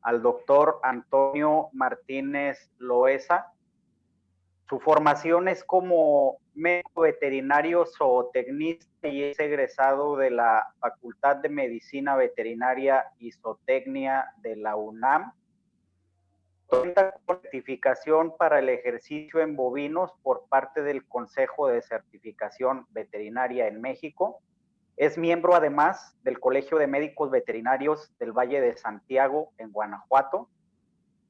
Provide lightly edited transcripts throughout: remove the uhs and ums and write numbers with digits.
al doctor Antonio Martínez Loesa. Su formación es como médico veterinario zootecnista y es egresado de la Facultad de Medicina Veterinaria y Zootecnia de la UNAM. Cuenta con certificación para el ejercicio en bovinos por parte del Consejo de Certificación Veterinaria en México. Es miembro además del Colegio de Médicos Veterinarios del Valle de Santiago en Guanajuato.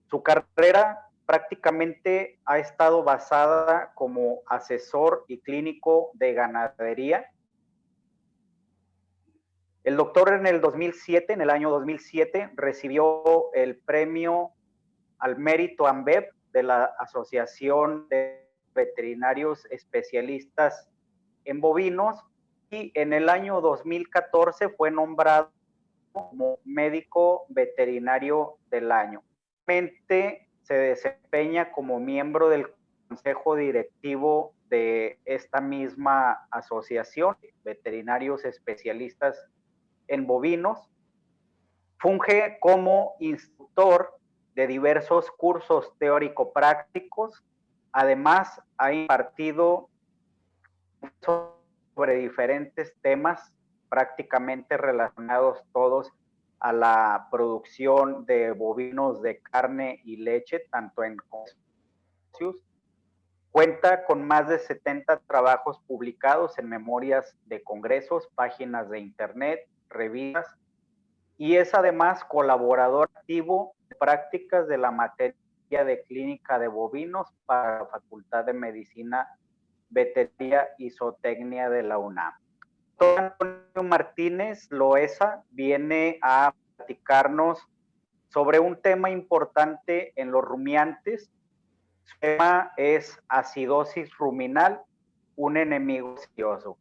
Su carrera prácticamente ha estado basada como asesor y clínico de ganadería. El doctor en el año 2007, recibió el premio al mérito ANVEB de la Asociación de Veterinarios Especialistas en Bovinos y en el año 2014 fue nombrado como médico veterinario del año. Actualmente se desempeña como miembro del consejo directivo de esta misma asociación, veterinarios especialistas en bovinos. Funge como instructor de diversos cursos teórico-prácticos. Además, ha impartido sobre diferentes temas prácticamente relacionados todos a la producción de bovinos de carne y leche, tanto en consorcios. Cuenta con más de 70 trabajos publicados en memorias de congresos, páginas de internet, revistas, y es además colaborador activo de prácticas de la materia de clínica de bovinos para la Facultad de Medicina Veterinaria y Zootecnia de la UNAM. Doctor Antonio Martínez Loesa viene a platicarnos sobre un tema importante en los rumiantes. Su tema es acidosis ruminal, un enemigo silencioso.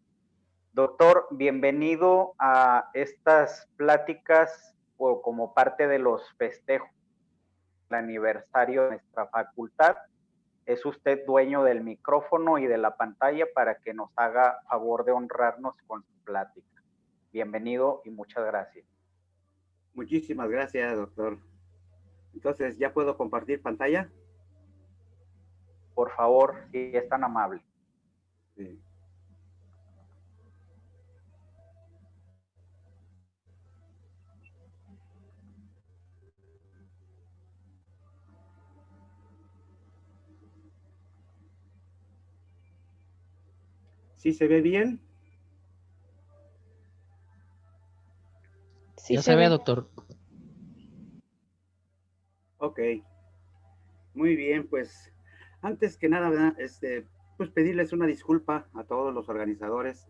Doctor, bienvenido a estas pláticas o como parte de los festejos del aniversario de nuestra facultad. Es usted dueño del micrófono y de la pantalla para que nos haga favor de honrarnos con su plática. Bienvenido y muchas gracias. Muchísimas gracias, doctor. Entonces, ¿ya puedo compartir pantalla? Por favor, si es tan amable. Sí. ¿Sí se ve bien? Sí, ya se ve, doctor. Ok. Muy bien, pues antes que nada, ¿verdad? Pues pedirles una disculpa a todos los organizadores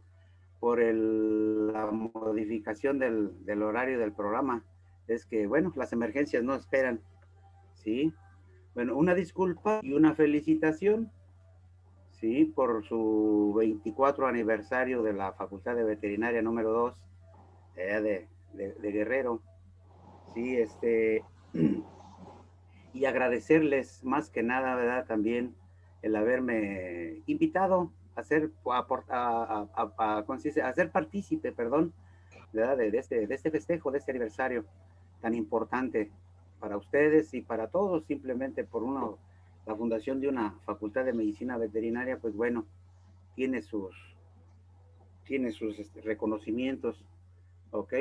por la modificación del horario del programa. Es que, bueno, las emergencias no esperan, ¿sí? Bueno, una disculpa y una felicitación, ¿sí? Por su 24 aniversario de la Facultad de Veterinaria número 2 de Guerrero, ¿sí? Y agradecerles más que nada, ¿verdad? También el haberme invitado a ser partícipe, perdón, ¿verdad? De este festejo, de este aniversario tan importante para ustedes y para todos, simplemente por la fundación de una facultad de medicina veterinaria, pues bueno, tiene sus reconocimientos, ¿ok?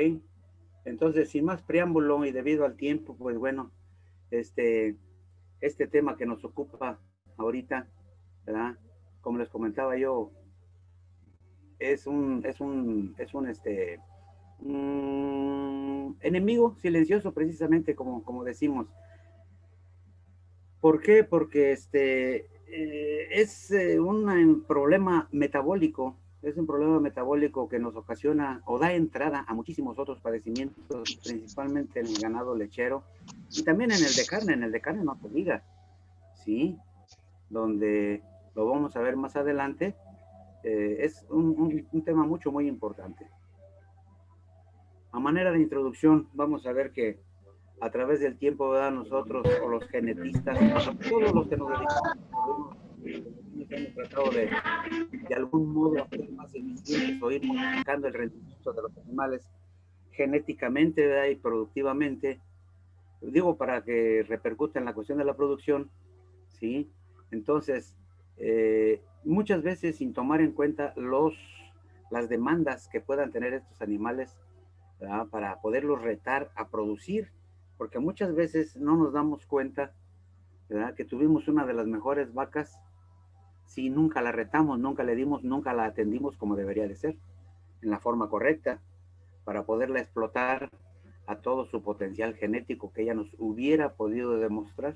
Entonces, sin más preámbulo y debido al tiempo, pues bueno, este tema que nos ocupa ahorita, ¿verdad? Como les comentaba yo, es un enemigo silencioso, precisamente como decimos. ¿Por qué? Porque es un problema metabólico, que nos ocasiona o da entrada a muchísimos otros padecimientos, principalmente en el ganado lechero y también en el de carne no se diga, ¿sí? Donde lo vamos a ver más adelante, es un tema muy importante. A manera de introducción, vamos a ver que a través del tiempo, ¿verdad? Nosotros, o los genetistas, todos los que nos dedicamos, hemos tratado de algún modo hacer más eficientes o ir modificando el rendimiento de los animales genéticamente, ¿verdad? Y productivamente, digo, para que repercute en la cuestión de la producción, ¿sí? Entonces, muchas veces sin tomar en cuenta las demandas que puedan tener estos animales, ¿verdad? Para poderlos retar a producir, porque muchas veces no nos damos cuenta, ¿verdad? Que tuvimos una de las mejores vacas si nunca la retamos, nunca le dimos, nunca la atendimos como debería de ser, en la forma correcta, para poderla explotar a todo su potencial genético que ella nos hubiera podido demostrar.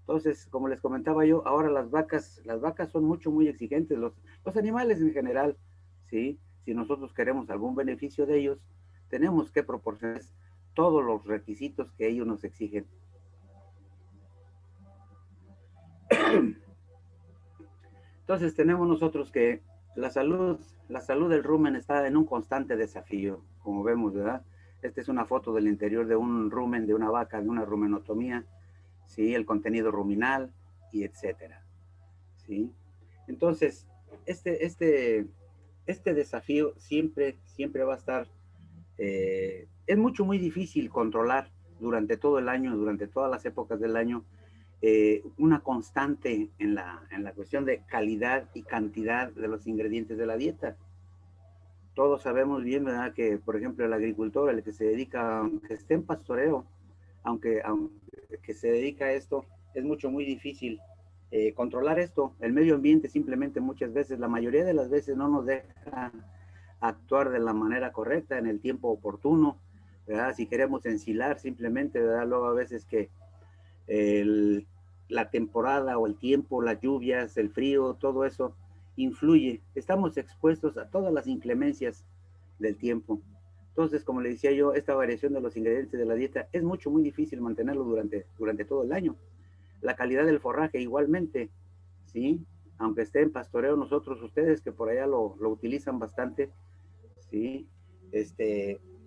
Entonces, como les comentaba yo, ahora las vacas son muy exigentes, los animales en general, ¿sí? Si nosotros queremos algún beneficio de ellos, tenemos que proporcionar todos los requisitos que ellos nos exigen. Entonces tenemos nosotros que la salud del rumen está en un constante desafío, como vemos, ¿verdad? Esta es una foto del interior de un rumen, de una vaca, de una rumenotomía, ¿sí? El contenido ruminal y etcétera, ¿sí? Entonces, este desafío siempre va a estar, es muy difícil controlar durante todo el año, durante todas las épocas del año, una constante en la cuestión de calidad y cantidad de los ingredientes de la dieta. Todos sabemos bien, ¿verdad? Que, por ejemplo, el agricultor, el que se dedica, aunque esté en pastoreo, aunque se dedica a esto, es muy difícil controlar esto. El medio ambiente simplemente muchas veces, la mayoría de las veces no nos deja actuar de la manera correcta, en el tiempo oportuno, ¿verdad? Si queremos ensilar simplemente, ¿verdad? Luego a veces que el, la temporada o el tiempo, las lluvias, el frío, todo eso influye. Estamos expuestos a todas las inclemencias del tiempo. Entonces, como le decía yo, esta variación de los ingredientes de la dieta es muy difícil mantenerlo durante todo el año. La calidad del forraje igualmente, ¿sí? Aunque esté en pastoreo nosotros, ustedes que por allá lo utilizan bastante, ¿sí?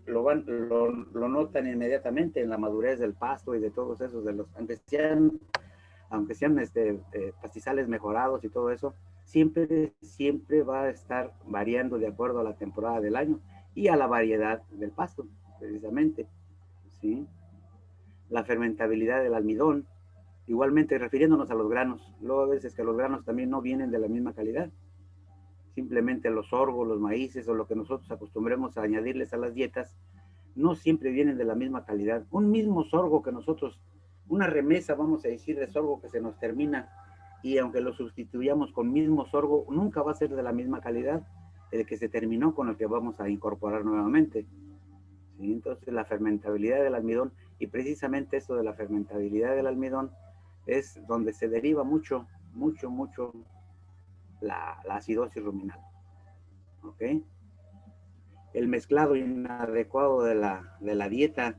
Lo notan inmediatamente en la madurez del pasto y de todos esos, aunque sean pastizales mejorados y todo eso, siempre va a estar variando de acuerdo a la temporada del año y a la variedad del pasto, precisamente, ¿sí? La fermentabilidad del almidón, igualmente refiriéndonos a los granos, luego a veces que los granos también no vienen de la misma calidad, simplemente los sorgos, los maíces o lo que nosotros acostumbremos a añadirles a las dietas, no siempre vienen de la misma calidad. Un mismo sorgo que nosotros, una remesa, vamos a decir, de sorgo que se nos termina, y aunque lo sustituyamos con mismo sorgo, nunca va a ser de la misma calidad el que se terminó con el que vamos a incorporar nuevamente. ¿Sí? Entonces la fermentabilidad del almidón, y precisamente eso de la fermentabilidad del almidón, es donde se deriva mucho la acidosis ruminal. ¿Ok? El mezclado inadecuado de la dieta.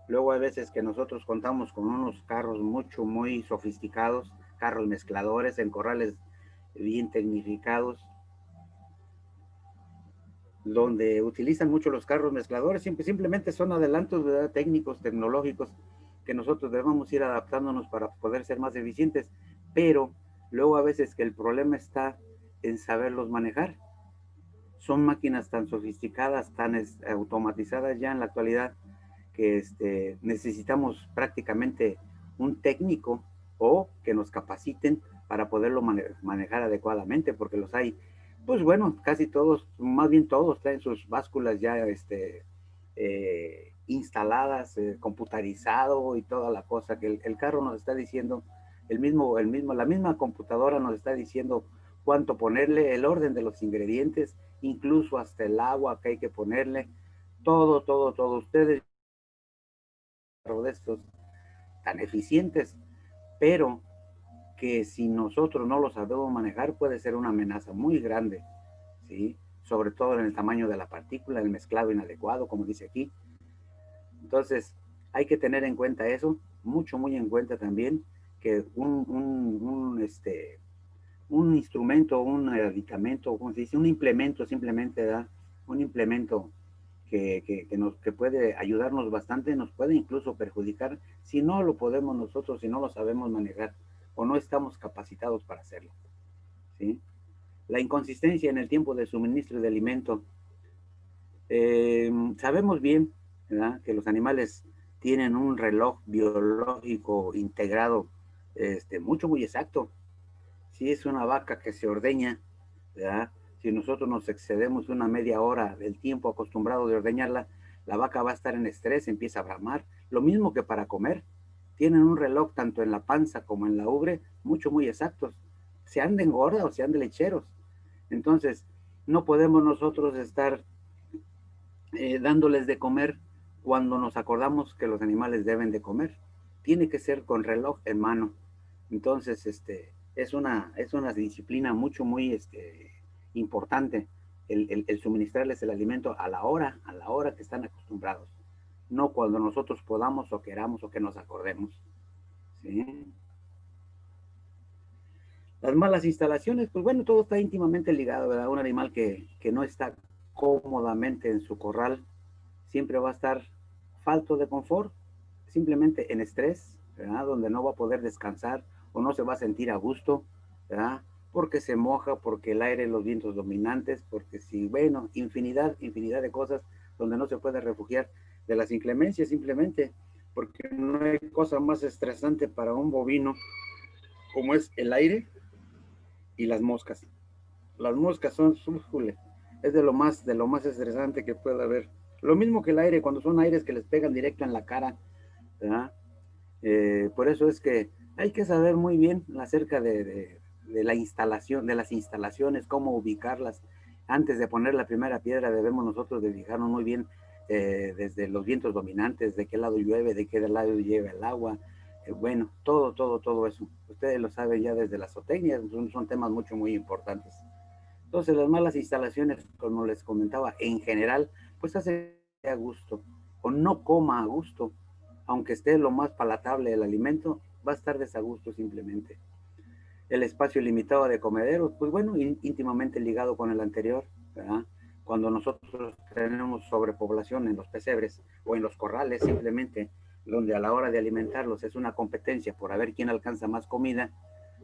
Luego hay veces que nosotros contamos con unos carros muy sofisticados, carros mezcladores en corrales bien tecnificados, donde utilizan mucho los carros mezcladores, simplemente son adelantos, ¿verdad? Técnicos, tecnológicos, que nosotros debemos ir adaptándonos para poder ser más eficientes, pero luego a veces que el problema está en saberlos manejar. Son máquinas tan sofisticadas, tan automatizadas ya en la actualidad, que necesitamos prácticamente un técnico o que nos capaciten para poderlo manejar adecuadamente, porque los hay, pues bueno, casi todos, más bien todos traen sus básculas ya instaladas, computarizado y toda la cosa, que el carro nos está diciendo, la misma computadora nos está diciendo cuánto ponerle, el orden de los ingredientes, incluso hasta el agua que hay que ponerle, todo. Ustedes de estos tan eficientes, pero que si nosotros no lo sabemos manejar puede ser una amenaza muy grande, ¿sí? Sobre todo en el tamaño de la partícula, el mezclado inadecuado, como dice aquí. Entonces, hay que tener en cuenta eso, muy en cuenta también que un instrumento, un medicamento, ¿cómo se dice? Un implemento simplemente, ¿verdad? Un implemento que puede ayudarnos bastante, nos puede incluso perjudicar si no lo podemos nosotros, si no lo sabemos manejar o no estamos capacitados para hacerlo, ¿sí? La inconsistencia en el tiempo de suministro de alimento. Sabemos bien, ¿verdad? Que los animales tienen un reloj biológico integrado, mucho, muy exacto. Si es una vaca que se ordeña, ¿verdad? Si nosotros nos excedemos una media hora del tiempo acostumbrado de ordeñarla, la vaca va a estar en estrés, empieza a bramar. Lo mismo que para comer. Tienen un reloj tanto en la panza como en la ubre, mucho, muy exactos. Se han de engorda o se han de lecheros. Entonces, no podemos nosotros estar dándoles de comer cuando nos acordamos que los animales deben de comer. Tiene que ser con reloj en mano. Entonces, es una disciplina mucho, muy importante el suministrarles el alimento a la hora que están acostumbrados, no cuando nosotros podamos o queramos o que nos acordemos. ¿Sí? Las malas instalaciones, pues bueno, todo está íntimamente ligado, ¿verdad? Un animal que no está cómodamente en su corral siempre va a estar falto de confort, simplemente en estrés, ¿verdad? Donde no va a poder descansar o no se va a sentir a gusto, ¿verdad? Porque se moja, porque el aire, los vientos dominantes, porque sí, bueno, infinidad de cosas donde no se puede refugiar de las inclemencias simplemente, porque no hay cosa más estresante para un bovino como es el aire y las moscas. Las moscas son, es de lo más estresante que puede haber. Lo mismo que el aire, cuando son aires que les pegan directo en la cara, ¿verdad? Por eso es que hay que saber muy bien acerca de la instalación, de las instalaciones, cómo ubicarlas. Antes de poner la primera piedra debemos nosotros de fijarnos muy bien desde los vientos dominantes, de qué lado llueve, de qué lado llega el agua. Bueno, todo eso. Ustedes lo saben ya desde la zootecnia, son temas mucho, muy importantes. Entonces, las malas instalaciones, como les comentaba, en general, pues hace a gusto o no coma a gusto, aunque esté lo más palatable el alimento, va a estar desagusto simplemente. El espacio limitado de comederos, pues bueno, íntimamente ligado con el anterior, ¿verdad? Cuando nosotros tenemos sobrepoblación en los pesebres o en los corrales simplemente, donde a la hora de alimentarlos es una competencia por a ver quién alcanza más comida,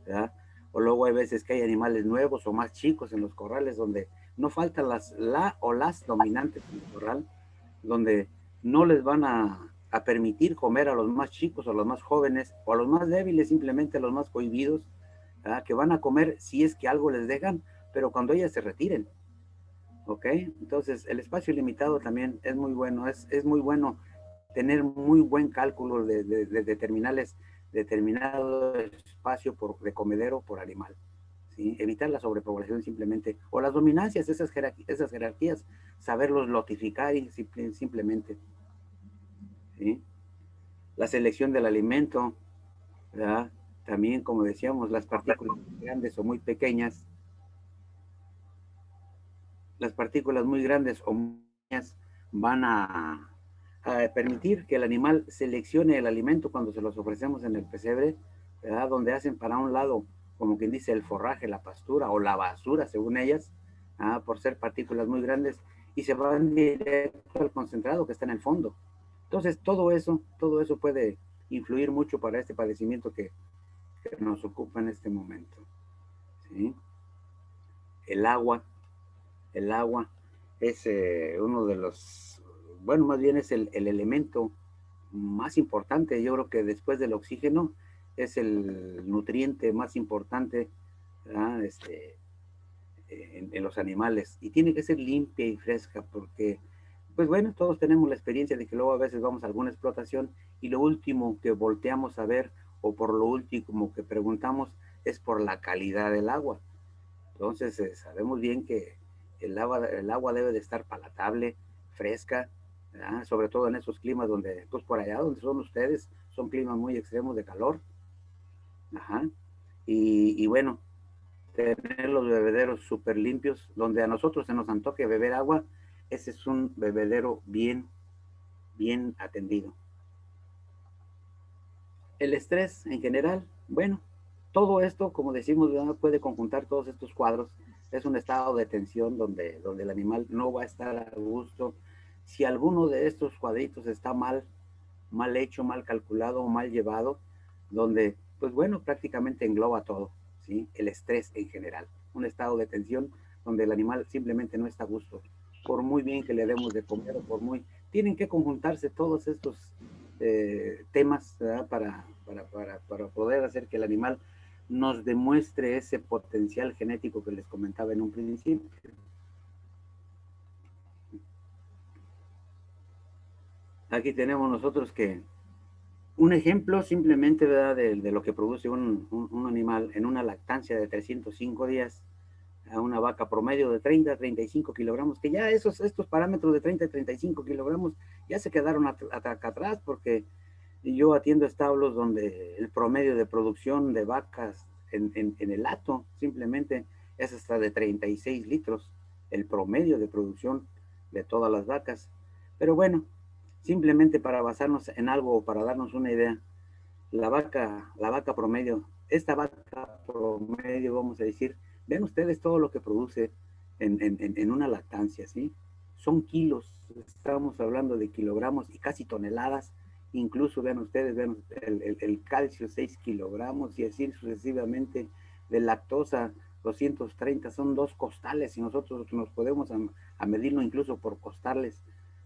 ¿verdad? O luego hay veces que hay animales nuevos o más chicos en los corrales donde no faltan las dominantes en el corral, donde no les van a permitir comer a los más chicos o a los más jóvenes o a los más débiles, simplemente a los más cohibidos, ¿verdad? Que van a comer si es que algo les dejan, pero cuando ellas se retiren, ¿ok? Entonces el espacio limitado también es muy bueno, es muy bueno tener muy buen cálculo de determinado espacio de comedero por animal. ¿Sí? Evitar la sobrepoblación simplemente, o las dominancias, esas jerarquías, saberlos notificar y simplemente. ¿Sí? La selección del alimento, ¿verdad? También, como decíamos, las partículas grandes o muy pequeñas, las partículas muy grandes o muy pequeñas van a permitir que el animal seleccione el alimento cuando se los ofrecemos en el pesebre, ¿verdad? Donde hacen para un lado, como quien dice, el forraje, la pastura o la basura, según ellas, por ser partículas muy grandes, y se van directo al concentrado que está en el fondo. Entonces, todo eso puede influir mucho para este padecimiento que nos ocupa en este momento. ¿Sí? El agua, el agua es uno de los, bueno, más bien es el elemento más importante. Yo creo que después del oxígeno es el nutriente más importante, ¿verdad? En los animales, y tiene que ser limpia y fresca porque, pues bueno, todos tenemos la experiencia de que luego a veces vamos a alguna explotación y lo último que volteamos a ver o por lo último que preguntamos es por la calidad del agua. Entonces sabemos bien que el agua debe de estar palatable, fresca, ¿verdad? Sobre todo en esos climas donde, pues por allá donde son ustedes, son climas muy extremos de calor. Ajá. Y bueno, tener los bebederos súper limpios, donde a nosotros se nos antoje beber agua, ese es un bebedero bien atendido. El estrés en general, bueno, todo esto, como decimos, puede conjuntar todos estos cuadros. Es un estado de tensión donde el animal no va a estar a gusto. Si alguno de estos cuadritos está mal hecho, mal calculado o mal llevado, donde, pues bueno, prácticamente engloba todo, ¿sí? El estrés en general. Un estado de tensión donde el animal simplemente no está a gusto. Por muy bien que le demos de comer o por muy... Tienen que conjuntarse todos estos temas, ¿verdad? Para poder hacer que el animal nos demuestre ese potencial genético que les comentaba en un principio. Aquí tenemos nosotros que un ejemplo simplemente, ¿verdad? De lo que produce un animal en una lactancia de 305 días a una vaca promedio de 30 a 35 kilogramos, que ya estos parámetros de 30 a 35 kilogramos ya se quedaron acá atrás, porque yo atiendo establos donde el promedio de producción de vacas en el hato simplemente es hasta de 36 litros, el promedio de producción de todas las vacas. Pero bueno, simplemente para basarnos en algo o para darnos una idea, la vaca promedio, esta vaca promedio, vamos a decir, ven ustedes todo lo que produce en una lactancia, ¿sí? Son kilos, estamos hablando de kilogramos y casi toneladas, incluso vean ustedes, vean el calcio 6 kilogramos y así sucesivamente, de lactosa 230, son 2 costales y nosotros nos podemos a medirlo incluso por costales,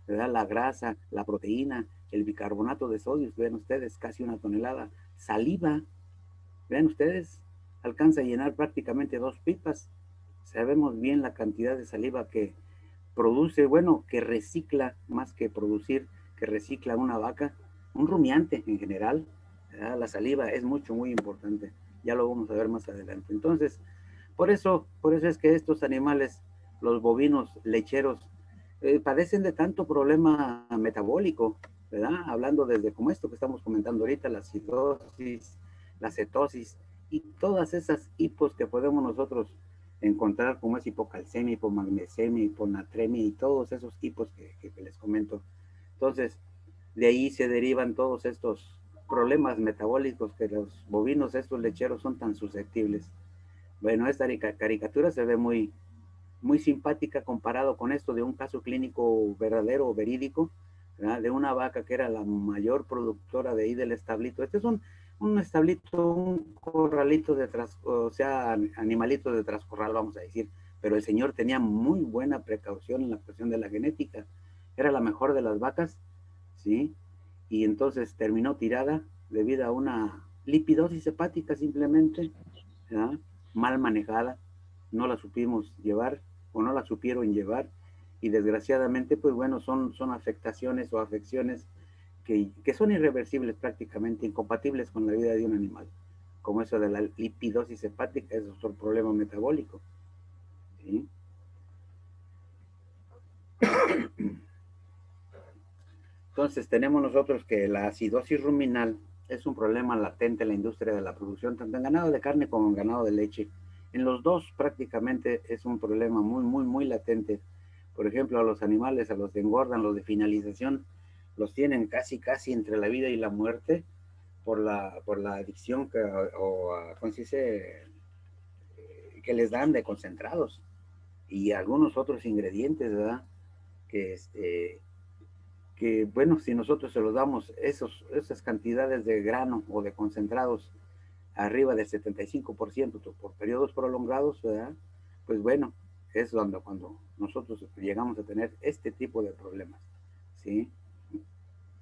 ¿verdad? La grasa, la proteína, el bicarbonato de sodio, vean ustedes, casi 1 tonelada. Saliva, vean ustedes, alcanza a llenar prácticamente 2 pipas. Sabemos bien la cantidad de saliva que produce, bueno, que recicla, más que producir, que recicla una vaca, un rumiante en general, ¿verdad? La saliva es muy importante. Ya lo vamos a ver más adelante. Entonces, por eso es que estos animales, los bovinos lecheros, padecen de tanto problema metabólico, ¿verdad? Hablando desde como esto que estamos comentando ahorita, la acidosis, la cetosis y todas esas hipos que podemos nosotros encontrar, como es hipocalcemia, hipomagnesemia, hiponatremia y todos esos hipos que les comento. Entonces, de ahí se derivan todos estos problemas metabólicos que los bovinos, estos lecheros, son tan susceptibles. Bueno, esta caricatura se ve muy simpática comparado con esto de un caso clínico verdadero o verídico, ¿verdad? De una vaca que era la mayor productora de ahí del establito. Este es un establito, un corralito de o sea, animalito de trascorral, vamos a decir, pero el señor tenía muy buena precaución en la cuestión de la genética. Era la mejor de las vacas, ¿sí? Y entonces terminó tirada debido a una lipidosis hepática simplemente, ¿verdad? Mal manejada, no la supimos llevar o no la supieron llevar y desgraciadamente pues bueno, son afectaciones o afecciones que son irreversibles prácticamente, incompatibles con la vida de un animal, como eso de la lipidosis hepática, es otro problema metabólico, ¿sí? Entonces tenemos nosotros que la acidosis ruminal es un problema latente en la industria de la producción, tanto en ganado de carne como en ganado de leche. En los dos prácticamente es un problema muy latente. Por ejemplo, a los animales, a los que engordan, los de finalización, los tienen casi entre la vida y la muerte por la adicción ¿cómo se dice? Que les dan de concentrados y algunos otros ingredientes, ¿verdad? Que bueno, si nosotros se los damos esas cantidades de grano o de concentrados arriba del 75% por periodos prolongados, ¿verdad? Pues bueno, es cuando nosotros llegamos a tener este tipo de problemas, ¿sí?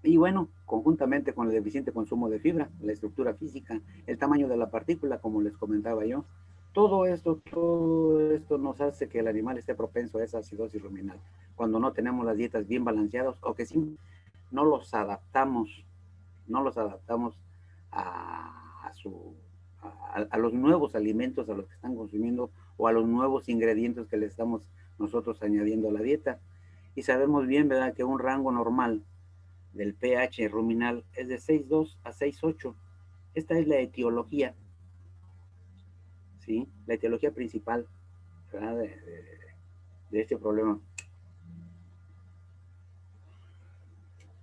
Y bueno, conjuntamente con el deficiente consumo de fibra, la estructura física, el tamaño de la partícula, como les comentaba yo, todo esto nos hace que el animal esté propenso a esa acidosis ruminal. Cuando no tenemos las dietas bien balanceadas o que simplemente no los adaptamos, no los adaptamos a los nuevos alimentos a los que están consumiendo o a los nuevos ingredientes que le estamos nosotros añadiendo a la dieta. Y sabemos bien, ¿verdad?, que un rango normal del pH ruminal es de 6,2 a 6,8. Esta es la etiología, ¿sí? La etiología principal, ¿verdad?, de este problema.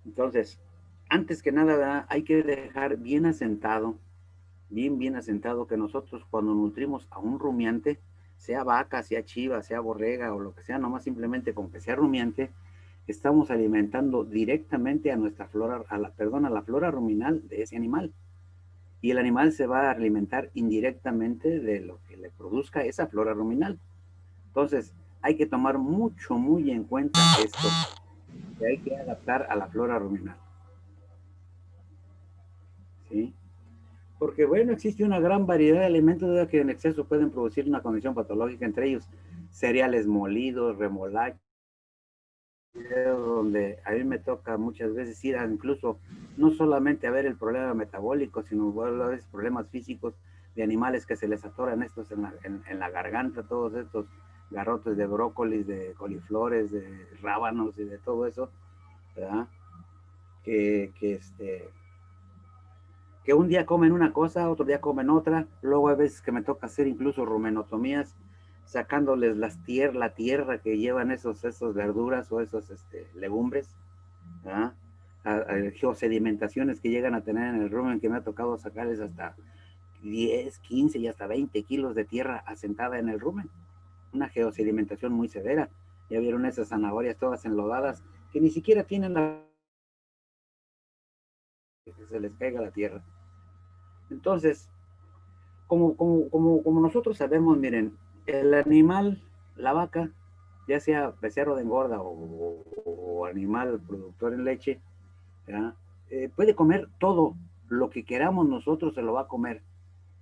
Entonces, antes que nada, ¿verdad?, hay que dejar bien asentado, bien asentado, que nosotros cuando nutrimos a un rumiante, sea vaca, sea chiva, sea borrega o lo que sea, nomás simplemente con que sea rumiante, estamos alimentando directamente a nuestra flora, a la flora ruminal de ese animal. Y el animal se va a alimentar indirectamente de lo que le produzca esa flora ruminal. Entonces, hay que tomar muy en cuenta esto, que hay que adaptar a la flora ruminal. ¿sí? Porque, bueno, existe una gran variedad de alimentos que en exceso pueden producir una condición patológica, entre ellos cereales molidos, remolacha, donde a mí me toca muchas veces ir a incluso no solamente a ver el problema metabólico, sino a veces problemas físicos de animales que se les atoran estos en la garganta, todos estos garrotes de brócolis, de coliflores, de rábanos y de todo eso, ¿verdad? Que un día comen una cosa, otro día comen otra, luego hay veces que me toca hacer incluso rumenotomías, sacándoles la tierra que llevan esos verduras o esos legumbres, ¿ah? A geosedimentaciones que llegan a tener en el rumen, que me ha tocado sacarles hasta 10, 15 y hasta 20 kilos de tierra asentada en el rumen, una geosedimentación muy severa. Ya vieron esas zanahorias todas enlodadas que ni siquiera tienen que se les caiga la tierra. Entonces, como nosotros sabemos, miren, el animal, la vaca, ya sea becerro de engorda o animal productor en leche, puede comer todo lo que queramos nosotros, se lo va a comer,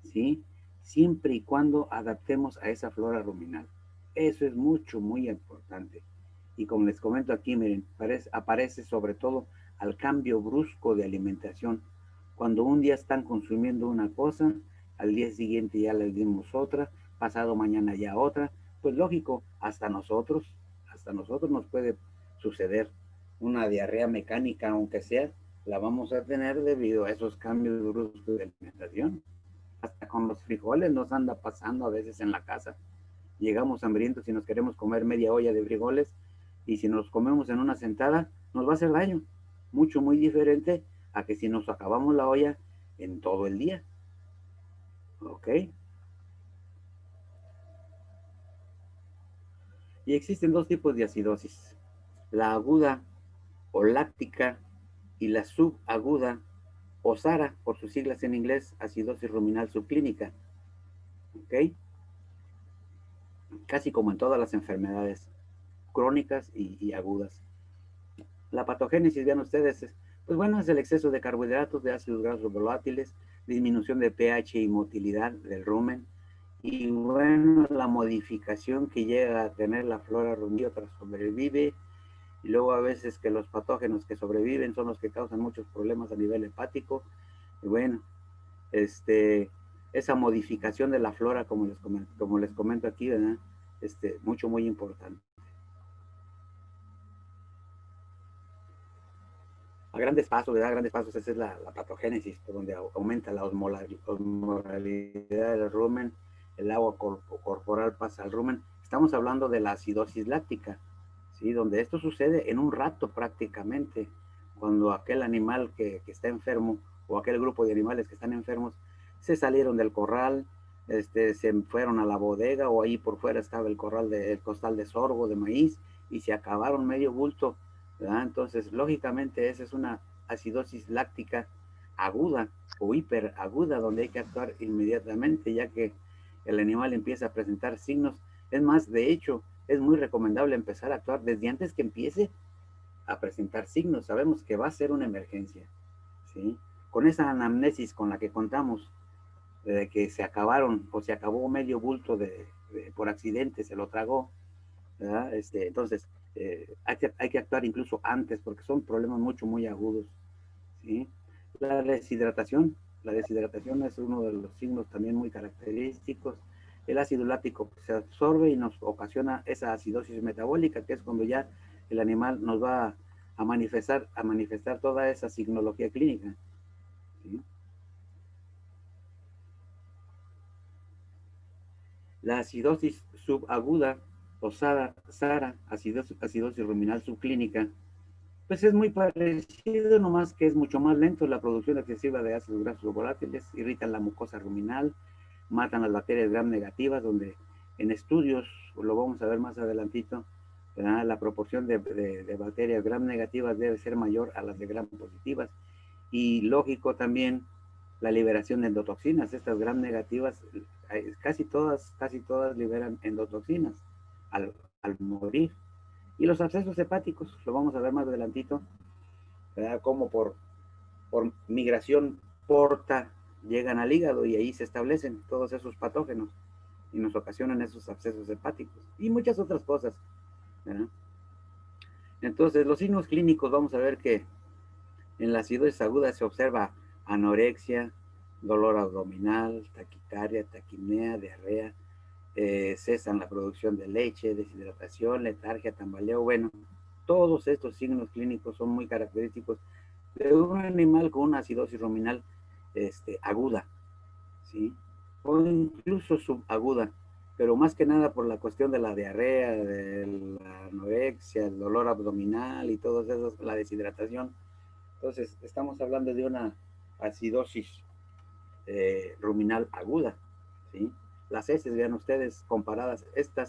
¿sí? Siempre y cuando adaptemos a esa flora ruminal. Eso es muy importante. Y como les comento aquí, miren, aparece sobre todo al cambio brusco de alimentación. Cuando un día están consumiendo una cosa, al día siguiente ya les dimos otra, pasado mañana ya otra, pues lógico, hasta nosotros nos puede suceder una diarrea mecánica, aunque sea, la vamos a tener debido a esos cambios bruscos de alimentación. Hasta con los frijoles nos anda pasando a veces en la casa. Llegamos hambrientos y nos queremos comer media olla de frijoles y si nos comemos en una sentada nos va a hacer daño. Muy diferente a que si nos acabamos la olla en todo el día. ¿Ok? Y existen dos tipos de acidosis. La aguda o láctica y la subaguda o SARA, por sus siglas en inglés, acidosis ruminal subclínica. ¿Ok? Casi como en todas las enfermedades crónicas y agudas. La patogénesis, vean ustedes, pues bueno, es el exceso de carbohidratos, de ácidos grasos volátiles, disminución de pH y motilidad del rumen, y bueno, la modificación que llega a tener la flora ruminal tras sobrevive, y luego a veces que los patógenos que sobreviven son los que causan muchos problemas a nivel hepático, y bueno, esa modificación de la flora, como les comento aquí, ¿verdad? Muy importante. A grandes pasos, ¿verdad? A grandes pasos, esa es la patogénesis, por donde aumenta la osmolaridad del rumen, el agua corporal pasa al rumen. Estamos hablando de la acidosis láctica, ¿sí? Donde esto sucede en un rato prácticamente, cuando aquel animal que está enfermo o aquel grupo de animales que están enfermos se salieron del corral, se fueron a la bodega o ahí por fuera estaba el costal de sorgo, de maíz, y se acabaron medio bulto, ¿verdad? Entonces, lógicamente, esa es una acidosis láctica aguda o hiperaguda, donde hay que actuar inmediatamente, ya que el animal empieza a presentar signos. Es más, de hecho, es muy recomendable empezar a actuar desde antes que empiece a presentar signos. Sabemos que va a ser una emergencia, ¿sí? Con esa anamnesis con la que contamos, de que se acabaron o se acabó medio bulto por accidente, se lo tragó, ¿verdad? Entonces, hay que actuar incluso antes porque son problemas muy agudos, ¿sí? La deshidratación, la deshidratación es uno de los signos también muy característicos. El ácido láctico se absorbe y nos ocasiona esa acidosis metabólica, que es cuando ya el animal nos va a manifestar toda esa signología clínica, ¿sí? La acidosis subaguda o SARA, acidosis ruminal subclínica, pues es muy parecido, nomás que es mucho más lento la producción excesiva de ácidos grasos volátiles, irritan la mucosa ruminal, matan las bacterias gram negativas, donde en estudios, lo vamos a ver más adelantito, ¿verdad? La proporción de bacterias gram negativas debe ser mayor a las de gram positivas. Y lógico también la liberación de endotoxinas, estas gram negativas, casi todas liberan endotoxinas al, al morir. Y los abscesos hepáticos, lo vamos a ver más adelantito, ¿verdad? Como por migración porta, llegan al hígado y ahí se establecen todos esos patógenos y nos ocasionan esos abscesos hepáticos y muchas otras cosas, ¿verdad? Entonces, los signos clínicos, vamos a ver que en la acidosis aguda se observa anorexia, dolor abdominal, taquicardia, taquimnea, diarrea, cesan la producción de leche, deshidratación, letargia, tambaleo. Bueno, todos estos signos clínicos son muy característicos de un animal con una acidosis ruminal aguda, ¿sí? O incluso subaguda, pero más que nada por la cuestión de la diarrea, de la anorexia, el dolor abdominal y todo eso, la deshidratación. Entonces, estamos hablando de una acidosis ruminal aguda, ¿sí? Las heces, vean ustedes, comparadas, esta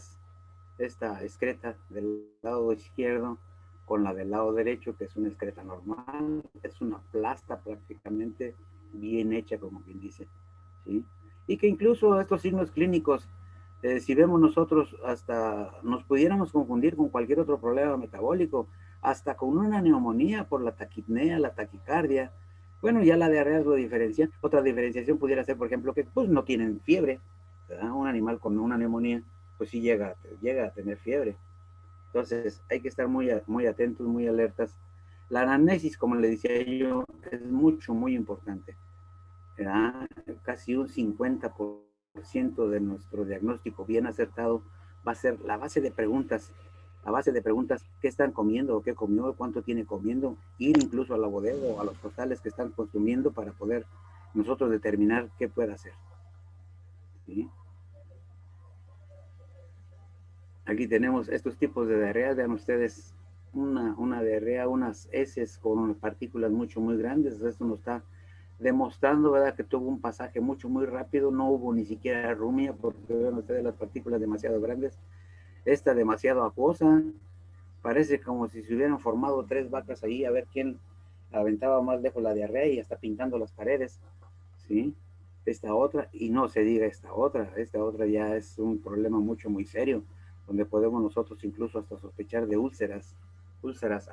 excreta del lado izquierdo con la del lado derecho, que es una excreta normal, es una plasta prácticamente bien hecha, como quien dice, ¿sí? Y que incluso estos signos clínicos, si vemos nosotros, hasta nos pudiéramos confundir con cualquier otro problema metabólico, hasta con una neumonía por la taquipnea, la taquicardia. Bueno, ya la diarrea es lo diferencia. Otra diferenciación pudiera ser, por ejemplo, que pues no tienen fiebre, ¿verdad? Un animal con una neumonía, pues sí llega a tener fiebre. Entonces hay que estar muy atentos, muy alertas. La anamnesis, como le decía yo, es muy importante, ¿verdad? Casi un 50% de nuestro diagnóstico bien acertado va a ser la base de preguntas. La base de preguntas, ¿qué están comiendo? ¿Qué comió? ¿Cuánto tiene comiendo? Ir incluso a la bodega o a los costales que están consumiendo para poder nosotros determinar qué puede hacer, ¿sí? Aquí tenemos estos tipos de diarreas, vean ustedes, una diarrea, unas heces con unas partículas muy grandes. Esto nos está demostrando, ¿verdad?, que tuvo un pasaje muy rápido, no hubo ni siquiera rumia, porque vean ustedes las partículas demasiado grandes. Esta demasiado acuosa, parece como si se hubieran formado tres vacas ahí, a ver quién aventaba más lejos la diarrea y hasta pintando las paredes, ¿sí? Esta otra, y no se diga esta otra ya es un problema muy serio, donde podemos nosotros incluso hasta sospechar de úlceras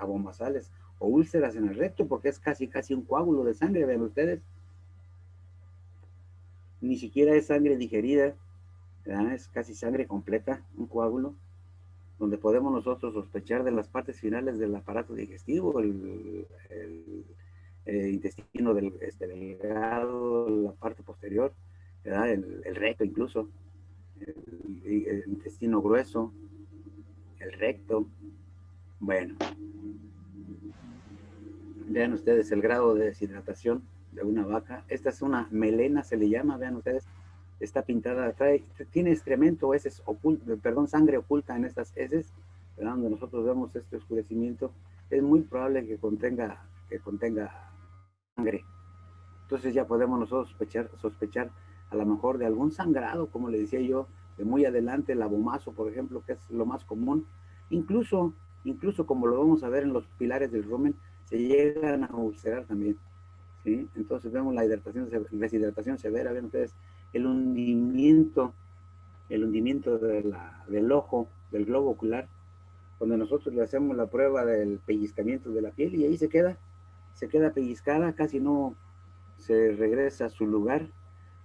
abomasales o úlceras en el recto, porque es casi un coágulo de sangre, vean ustedes, ni siquiera es sangre digerida, ¿verdad? Es casi sangre completa, un coágulo, donde podemos nosotros sospechar de las partes finales del aparato digestivo, el intestino delgado, la parte posterior, ¿verdad? El recto incluso, el intestino grueso, el recto. Bueno, vean ustedes el grado de deshidratación de una vaca. Esta es una melena, se le llama, vean ustedes, está pintada, tiene excremento, heces perdón, sangre oculta en estas heces, ¿verdad? Donde nosotros vemos este oscurecimiento, es muy probable que contenga sangre. Entonces ya podemos nosotros sospechar a lo mejor de algún sangrado, como le decía yo, de muy adelante, el abomazo, por ejemplo, que es lo más común. Incluso como lo vamos a ver en los pilares del rumen, se llegan a ulcerar también, ¿sí? Entonces vemos la deshidratación severa, ven ustedes, el hundimiento del ojo, del globo ocular, cuando nosotros le hacemos la prueba del pellizcamiento de la piel y ahí se queda pellizcada, casi no se regresa a su lugar.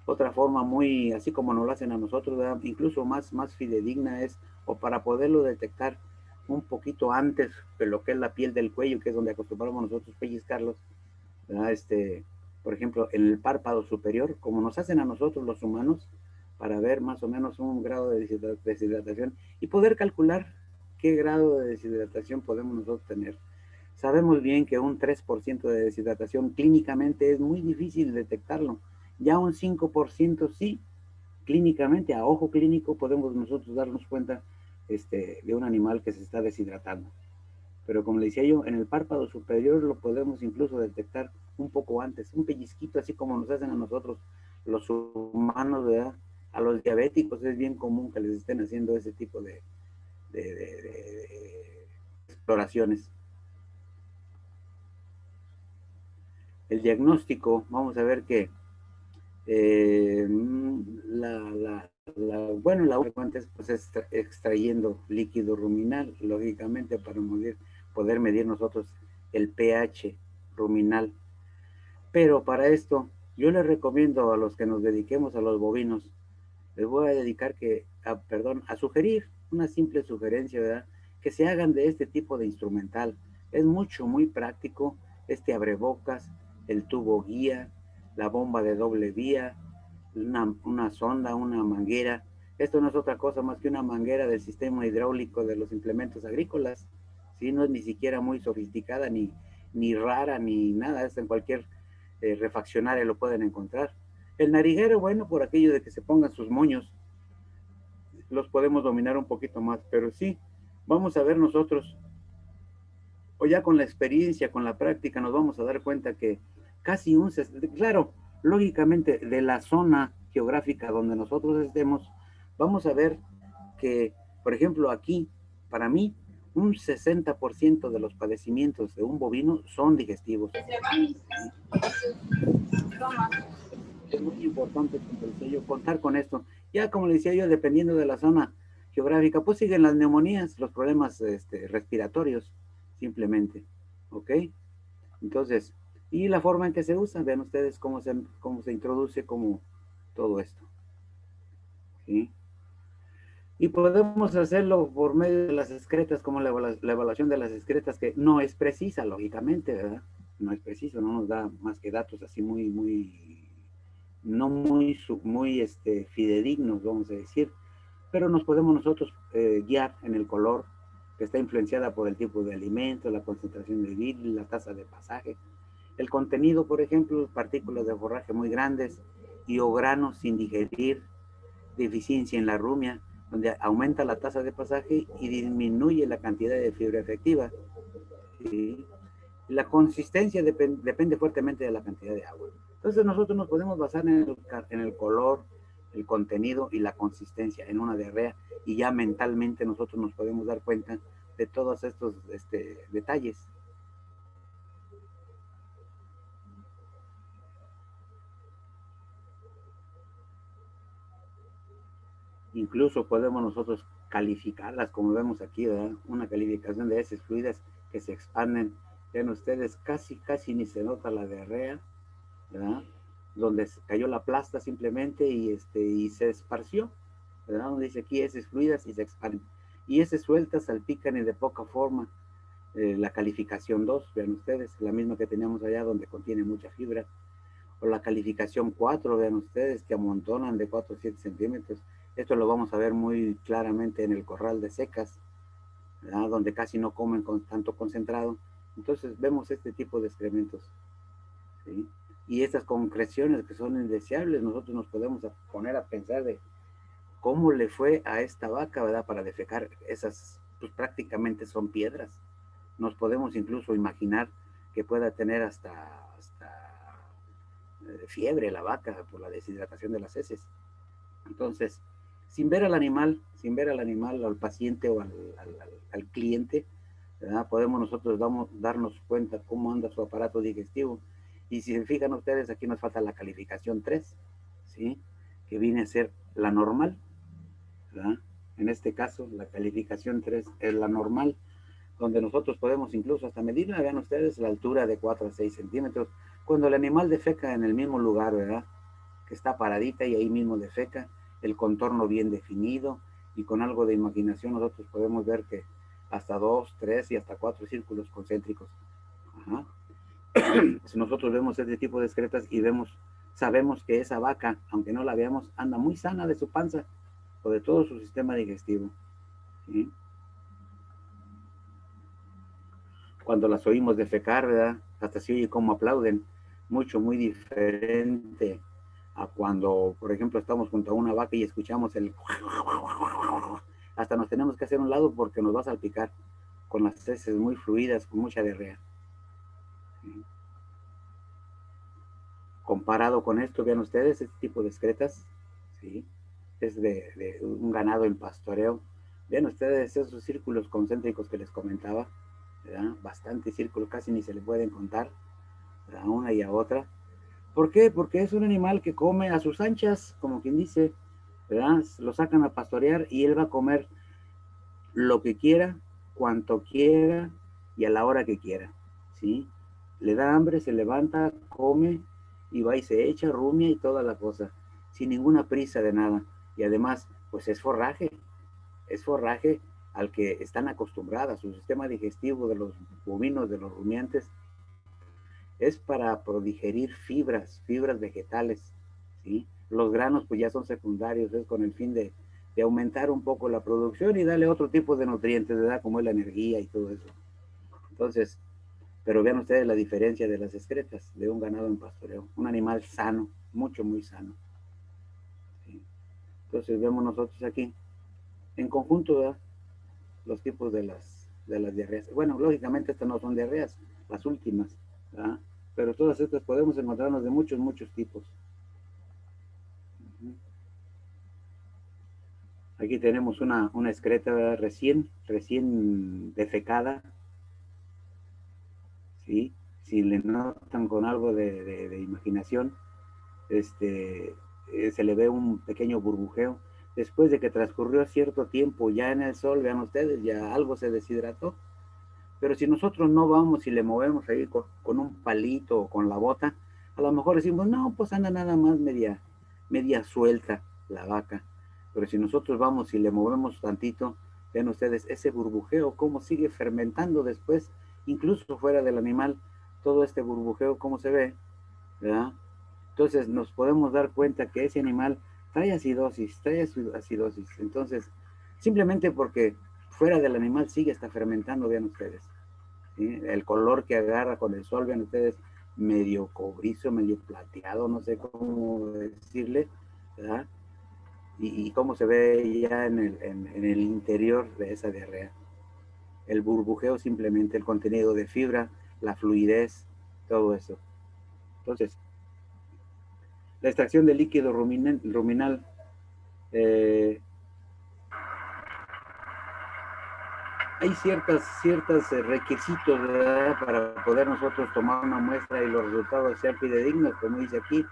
Otra forma muy, así como nos lo hacen a nosotros, ¿verdad?, incluso más fidedigna es, o para poderlo detectar un poquito antes de lo que es la piel del cuello, que es donde acostumbramos nosotros pellizcarlos, ¿verdad? Por ejemplo, en el párpado superior, como nos hacen a nosotros los humanos, para ver más o menos un grado de deshidratación y poder calcular qué grado de deshidratación podemos nosotros tener. Sabemos bien que un 3% de deshidratación clínicamente es muy difícil detectarlo. Ya un 5% sí, clínicamente, a ojo clínico, podemos nosotros darnos cuenta de un animal que se está deshidratando. Pero como le decía yo, en el párpado superior lo podemos incluso detectar un poco antes, un pellizquito, así como nos hacen a nosotros los humanos, ¿verdad? A los diabéticos es bien común que les estén haciendo ese tipo de exploraciones. El diagnóstico, vamos a ver que bueno, la única es pues, extrayendo líquido ruminal, lógicamente, para poder medir nosotros el pH ruminal. Pero para esto Yo les recomiendo a los que nos dediquemos a los bovinos, les voy a dedicar a sugerir una simple sugerencia, ¿verdad? Que se hagan de este tipo de instrumental. Es muy práctico este abrebocas, el tubo guía, la bomba de doble vía, una sonda, una manguera. Esto no es otra cosa más que una manguera del sistema hidráulico de los implementos agrícolas. ¿Sí? No es ni siquiera muy sofisticada, ni rara, ni nada. Es en cualquier refaccionaria lo pueden encontrar. El nariguero, bueno, por aquello de que se pongan sus moños, los podemos dominar un poquito más, pero sí, vamos a ver nosotros, o ya con la experiencia, con la práctica, nos vamos a dar cuenta que casi claro, lógicamente de la zona geográfica donde nosotros estemos, vamos a ver que, por ejemplo, aquí, para mí, un 60% de los padecimientos de un bovino son digestivos. Es muy importante contar con esto. Ya como le decía yo, dependiendo de la zona geográfica, pues siguen las neumonías, los problemas respiratorios, simplemente. ¿Ok? Entonces, y la forma en que se usa, vean ustedes cómo se introduce como todo esto. ¿Sí? Y podemos hacerlo por medio de las excretas, como la evaluación de las excretas, que no es precisa, lógicamente, ¿verdad? No es preciso, no nos da más que datos así no muy fidedignos, vamos a decir, pero nos podemos nosotros guiar en el color, que está influenciada por el tipo de alimento, la concentración de vidrio, la tasa de pasaje, el contenido, por ejemplo, partículas de forraje muy grandes y o granos sin digerir, deficiencia en la rumia, donde aumenta la tasa de pasaje y disminuye la cantidad de fibra efectiva. ¿Sí? La consistencia depende fuertemente de la cantidad de agua. Entonces nosotros nos podemos basar en el color, el contenido y la consistencia en una diarrea, y ya mentalmente nosotros nos podemos dar cuenta de todos estos detalles. Incluso podemos nosotros calificarlas, como vemos aquí, ¿verdad? Una calificación de heces fluidas que se expanden. Vean ustedes, casi ni se nota la diarrea, ¿verdad? Donde cayó la plasta simplemente y se esparció, ¿verdad? Donde dice aquí heces fluidas y se expanden. Y heces sueltas salpican y de poca forma. La calificación 2, vean ustedes, la misma que teníamos allá donde contiene mucha fibra. O la calificación 4, vean ustedes, que amontonan de 4 a 7 centímetros. Esto lo vamos a ver muy claramente en el corral de secas, ¿verdad? Donde casi no comen con tanto concentrado. Entonces vemos este tipo de excrementos, ¿sí? Y estas concreciones que son indeseables, nosotros nos podemos poner a pensar de cómo le fue a esta vaca, ¿verdad? Para defecar esas, pues prácticamente son piedras. Nos podemos incluso imaginar que pueda tener hasta fiebre la vaca por la deshidratación de las heces. Entonces, sin ver al animal, al paciente o al cliente, ¿verdad? Podemos nosotros darnos cuenta cómo anda su aparato digestivo. Y si se fijan ustedes, aquí nos falta la calificación 3, ¿sí? Que viene a ser la normal, ¿verdad? En este caso, la calificación 3 es la normal, donde nosotros podemos incluso hasta medirla, vean ustedes, la altura de 4 a 6 centímetros, cuando el animal defeca en el mismo lugar, ¿verdad? Que está paradita y ahí mismo defeca, el contorno bien definido, y con algo de imaginación nosotros podemos ver que hasta 2, 3 y hasta 4 círculos concéntricos. Ajá. Si nosotros vemos este tipo de excretas y sabemos que esa vaca, aunque no la veamos, anda muy sana de su panza o de todo su sistema digestivo. ¿Sí? Cuando las oímos defecar, ¿verdad? Hasta se oye como aplauden, muy diferente a cuando, por ejemplo, estamos junto a una vaca y escuchamos el... Hasta nos tenemos que hacer un lado porque nos va a salpicar con las heces muy fluidas, con mucha diarrea. ¿Sí? Comparado con esto, vean ustedes, este tipo de excretas, ¿sí? Es de un ganado en pastoreo. Vean ustedes esos círculos concéntricos que les comentaba, ¿verdad? Bastantes círculos, casi ni se le pueden contar, a una y a otra. ¿Por qué? Porque es un animal que come a sus anchas, como quien dice, ¿verdad? Lo sacan a pastorear y él va a comer lo que quiera, cuanto quiera y a la hora que quiera, ¿sí? Le da hambre, se levanta, come y va y se echa, rumia y toda la cosa, sin ninguna prisa de nada. Y además, pues es forraje al que están acostumbradas. Su sistema digestivo de los bovinos, de los rumiantes, es para prodigerir fibras vegetales, ¿sí? Los granos pues ya son secundarios, es con el fin de aumentar un poco la producción y darle otro tipo de nutrientes, ¿verdad? Como es la energía y todo eso. Entonces, pero vean ustedes la diferencia de las excretas de un ganado en pastoreo. Un animal sano, mucho, muy sano. ¿Sí? Entonces vemos nosotros aquí, en conjunto, ¿verdad? Los tipos de las diarreas. Bueno, lógicamente estas no son diarreas, las últimas, ¿verdad? Pero todas estas podemos encontrarnos de muchos, muchos tipos. Aquí tenemos una excreta, ¿verdad? Recién defecada, ¿sí? Si le notan con algo de imaginación, se le ve un pequeño burbujeo. Después de que transcurrió cierto tiempo ya en el sol, vean ustedes, ya algo se deshidrató. Pero si nosotros no vamos y le movemos ahí con un palito o con la bota, a lo mejor decimos, no, pues anda nada más media suelta la vaca. Pero si nosotros vamos y le movemos tantito, vean ustedes ese burbujeo, cómo sigue fermentando después, incluso fuera del animal, todo este burbujeo, cómo se ve, ¿verdad? Entonces nos podemos dar cuenta que ese animal trae acidosis. Entonces, simplemente porque fuera del animal sigue está fermentando, vean ustedes. ¿Sí? El color que agarra con el sol, vean ustedes, medio cobrizo, medio plateado, no sé cómo decirle, ¿verdad? Y cómo se ve ya en el interior de esa diarrea. El burbujeo simplemente, el contenido de fibra, la fluidez, todo eso. Entonces, la extracción de líquido ruminal, eh, hay ciertos requisitos, ¿verdad? Para poder nosotros tomar una muestra y los resultados sean fidedignos, como dice aquí.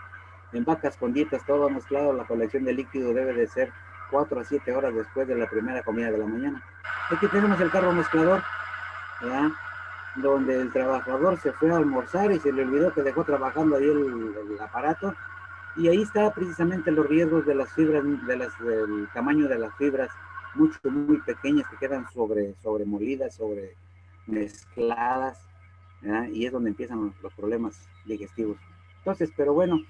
En vacas con dietas todo mezclado, la colección de líquido debe de ser 4 a 7 horas después de la primera comida de la mañana. Aquí tenemos el carro mezclador, ¿verdad? Donde el trabajador se fue a almorzar y se le olvidó que dejó trabajando ahí el aparato. Y ahí está precisamente los riesgos de las fibras, del tamaño de las fibras, muy pequeñas que quedan sobremolidas, sobre mezcladas, ¿verdad? Y es donde empiezan los problemas digestivos. Entonces, pero bueno,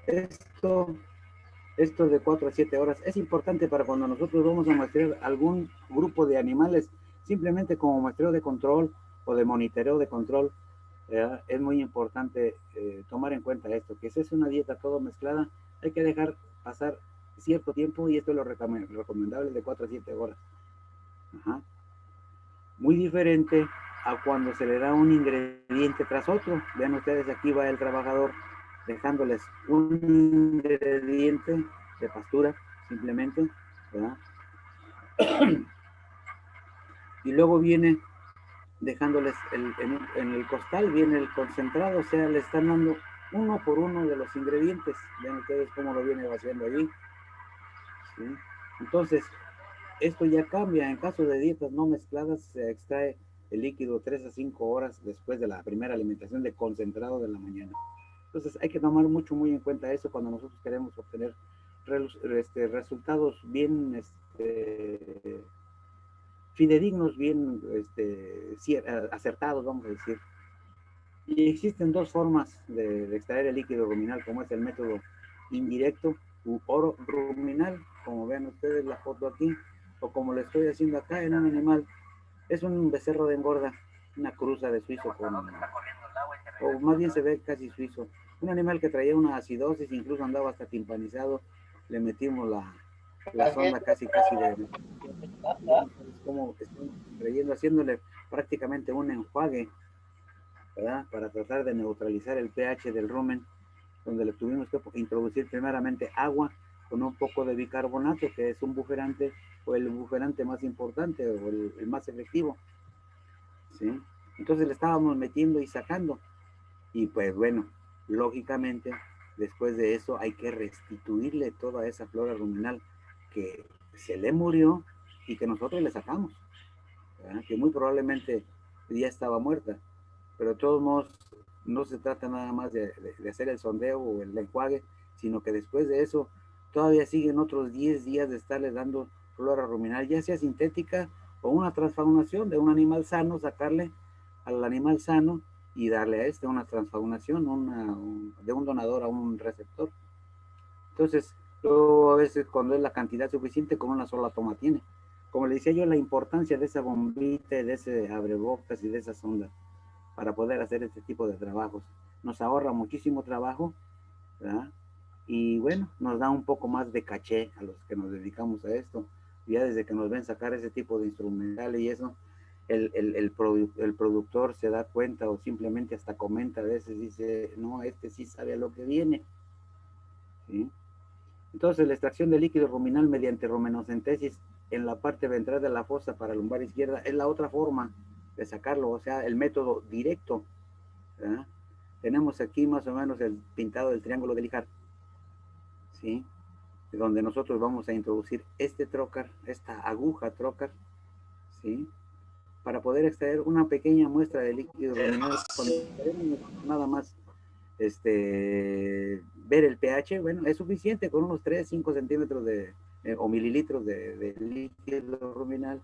esto de 4 a 7 horas es importante para cuando nosotros vamos a muestrear algún grupo de animales, simplemente como muestreo de control o de monitoreo de control. Es muy importante tomar en cuenta esto, que si es una dieta todo mezclada, hay que dejar pasar cierto tiempo y esto es lo recomendable de 4 a 7 horas. Ajá. Muy diferente a cuando se le da un ingrediente tras otro. Vean ustedes, aquí va el trabajador dejándoles un ingrediente de pastura, simplemente, ¿verdad? Y luego viene dejándoles en el costal, viene el concentrado, o sea, le están dando uno por uno de los ingredientes. Vean ustedes cómo lo viene vaciando allí. ¿Sí? Entonces, esto ya cambia. En caso de dietas no mezcladas, se extrae el líquido 3 a 5 horas después de la primera alimentación de concentrado de la mañana. Entonces, hay que tomar muy en cuenta eso cuando nosotros queremos obtener resultados bien fidedignos, bien acertados, vamos a decir. Y existen dos formas de extraer el líquido ruminal, como es el método indirecto u oro ruminal, como vean ustedes la foto aquí, o como lo estoy haciendo acá en un animal. Es un becerro de engorda, una cruza de suizo, o más bien se ve casi suizo. Un animal que traía una acidosis, incluso andaba hasta timpanizado. Le metimos la sonda casi de... como estoy creyendo, haciéndole prácticamente un enjuague, ¿verdad? Para tratar de neutralizar el pH del rumen, donde le tuvimos que introducir primeramente agua con un poco de bicarbonato, que es un buferante, o el buferante más importante, o el más efectivo, ¿sí? Entonces le estábamos metiendo y sacando, y pues bueno, lógicamente, después de eso hay que restituirle toda esa flora ruminal que se le murió y que nosotros le sacamos, ¿verdad? Que muy probablemente ya estaba muerta, pero de todos modos no se trata nada más de hacer el sondeo o el enjuague, sino que después de eso todavía siguen otros 10 días de estarle dando flora ruminal, ya sea sintética o una transfaunación de un animal sano, sacarle al animal sano y darle a este una transfaunación de un donador a un receptor. Entonces, luego a veces cuando es la cantidad suficiente, con una sola toma tiene. Como le decía yo, la importancia de esa bombita, de ese abrebocas y de esa sonda para poder hacer este tipo de trabajos. Nos ahorra muchísimo trabajo, ¿verdad? Y bueno, nos da un poco más de caché a los que nos dedicamos a esto. Ya desde que nos ven sacar ese tipo de instrumentales y eso, el productor se da cuenta o simplemente hasta comenta a veces, dice, no, este sí sabe a lo que viene. ¿Sí? Entonces, la extracción de líquido ruminal mediante rumenocentesis en la parte ventral de la fosa para lumbar izquierda es la otra forma de sacarlo, o sea, el método directo. ¿Verdad? Tenemos aquí más o menos el pintado del triángulo de Lijard, ¿sí? Donde nosotros vamos a introducir este trocar, esta aguja trocar, ¿sí? Para poder extraer una pequeña muestra de líquido ruminal, nada más ver el pH, bueno, es suficiente con unos 3, 5 centímetros o mililitros de líquido ruminal,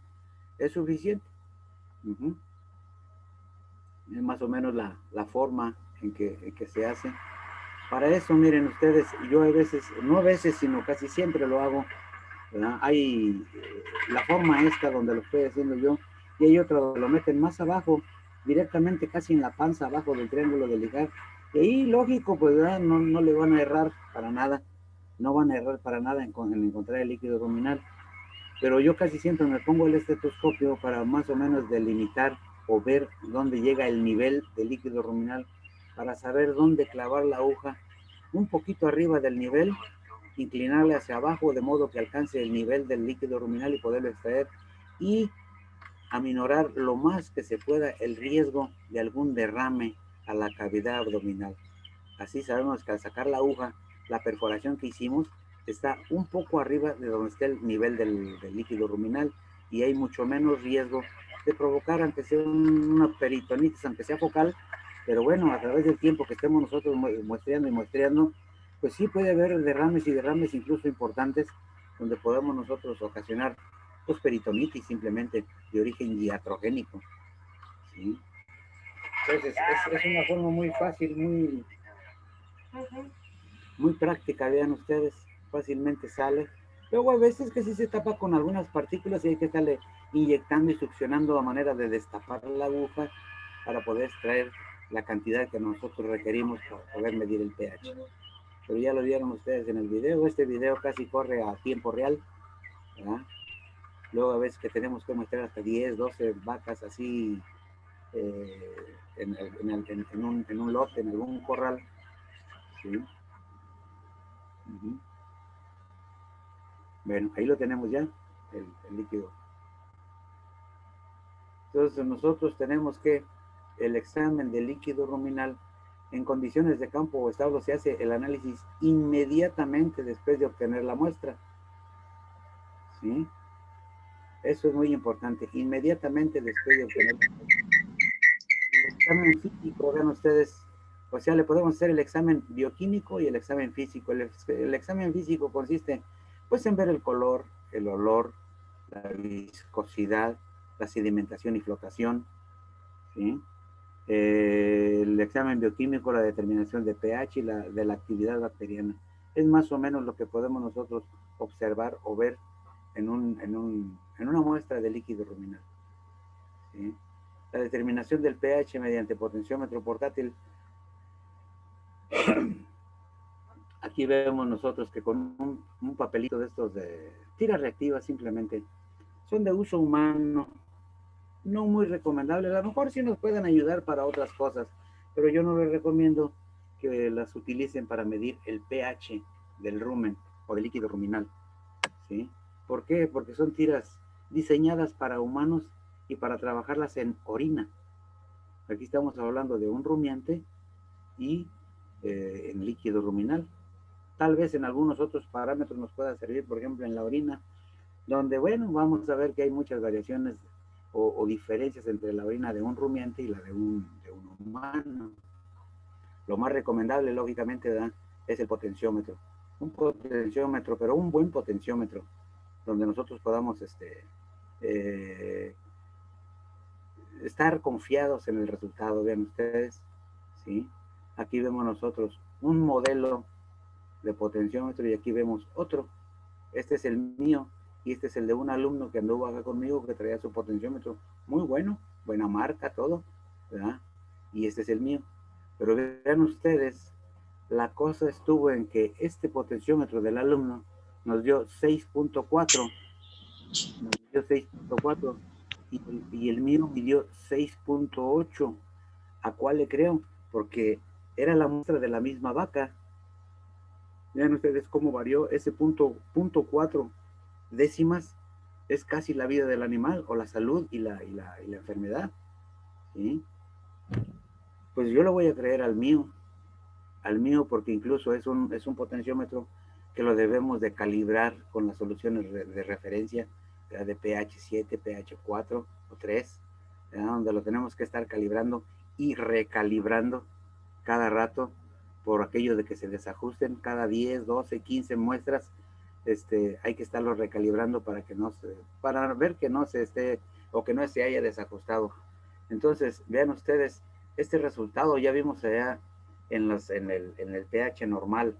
es suficiente. Es más o menos la forma en que se hace. Para eso, miren ustedes, yo a veces, no a veces, sino casi siempre lo hago, ¿verdad? Hay la forma esta donde lo estoy haciendo yo, y hay otra donde lo meten más abajo, directamente casi en la panza, abajo del triángulo de Lijard. Y ahí, lógico, pues no, no le van a errar para nada, no van a errar para nada en encontrar el líquido ruminal. Pero yo casi siempre me pongo el estetoscopio para más o menos delimitar o ver dónde llega el nivel de líquido ruminal, para saber dónde clavar la aguja un poquito arriba del nivel, inclinarle hacia abajo de modo que alcance el nivel del líquido ruminal y poderlo extraer, y aminorar lo más que se pueda el riesgo de algún derrame a la cavidad abdominal. Así sabemos que al sacar la aguja, la perforación que hicimos está un poco arriba de donde está el nivel del líquido ruminal, y hay mucho menos riesgo de provocar, aunque sea una peritonitis, aunque sea focal, pero bueno, a través del tiempo que estemos nosotros muestreando y muestreando, pues sí puede haber derrames y derrames incluso importantes, donde podemos nosotros ocasionar pues peritonitis simplemente de origen iatrogénico. ¿Sí? Entonces es una forma muy fácil, muy práctica, vean ustedes, fácilmente sale. Luego a veces que sí se tapa con algunas partículas y hay que estarle inyectando y succionando a manera de destapar la aguja para poder extraer la cantidad que nosotros requerimos para poder medir el pH. Pero ya lo vieron ustedes en el video, este video casi corre a tiempo real, ¿verdad? Luego a veces que tenemos que mostrar hasta 10, 12 vacas así en un lote, en algún corral, ¿sí? Bueno, ahí lo tenemos ya, el líquido. Entonces nosotros tenemos que el examen del líquido ruminal en condiciones de campo o establo se hace el análisis inmediatamente después de obtener la muestra. ¿Sí? Eso es muy importante, inmediatamente después de obtener la muestra. El examen físico, vean ustedes, o sea, le podemos hacer el examen bioquímico y el examen físico. El examen físico consiste pues en ver el color, el olor, la viscosidad, la sedimentación y flotación, ¿sí? El examen bioquímico, la determinación de pH y de la actividad bacteriana. Es más o menos lo que podemos nosotros observar o ver en una muestra de líquido ruminal. ¿Sí? La determinación del pH mediante potenciómetro portátil. Aquí vemos nosotros que con un papelito de estos de tira reactiva simplemente son de uso humano, no muy recomendable. A lo mejor sí nos pueden ayudar para otras cosas, pero yo no les recomiendo que las utilicen para medir el pH del rumen o del líquido ruminal. ¿Sí? ¿Por qué? Porque son tiras diseñadas para humanos y para trabajarlas en orina. Aquí estamos hablando de un rumiante y en líquido ruminal. Tal vez en algunos otros parámetros nos pueda servir, por ejemplo, en la orina, donde, bueno, vamos a ver que hay muchas variaciones o diferencias entre la orina de un rumiante y la de un humano. Lo más recomendable, lógicamente, ¿verdad?, es el potenciómetro. Un potenciómetro, pero un buen potenciómetro, donde nosotros podamos estar confiados en el resultado. Vean ustedes, ¿sí? Aquí vemos nosotros un modelo de potenciómetro y aquí vemos otro. Este es el mío y este es el de un alumno que anduvo acá conmigo, que traía su potenciómetro muy bueno, buena marca, todo, ¿verdad? Y este es el mío. Pero vean ustedes, la cosa estuvo en que este potenciómetro del alumno nos dio 6.4, y el mío me dio 6.8. ¿A cuál le creo? Porque era la muestra de la misma vaca. Vean ustedes cómo varió ese punto 4 décimas, es casi la vida del animal, o la salud y la enfermedad, ¿sí? Pues yo lo voy a creer al mío, porque incluso es un potenciómetro que lo debemos de calibrar con las soluciones de referencia, ¿verdad?, de pH 7, pH 4 o 3, ¿verdad?, donde lo tenemos que estar calibrando y recalibrando cada rato, por aquello de que se desajusten cada 10, 12, 15 muestras. Hay que estarlo recalibrando para ver que no se esté, o que no se haya desajustado. Entonces, vean ustedes, este resultado ya vimos allá en el pH normal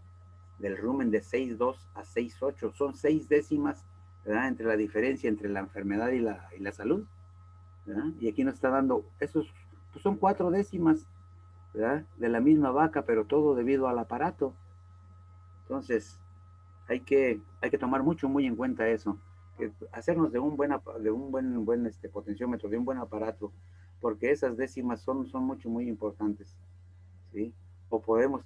del rumen de 6.2 a 6.8, son 6 décimas, ¿verdad?, entre la diferencia entre la enfermedad y la salud, ¿verdad? Y aquí nos está dando, esos pues son 4 décimas, ¿verdad?, de la misma vaca, pero todo debido al aparato. Entonces, hay que tomar muy en cuenta eso, que hacernos de un buen potenciómetro, de un buen aparato, porque esas décimas son muy importantes, ¿sí? O podemos,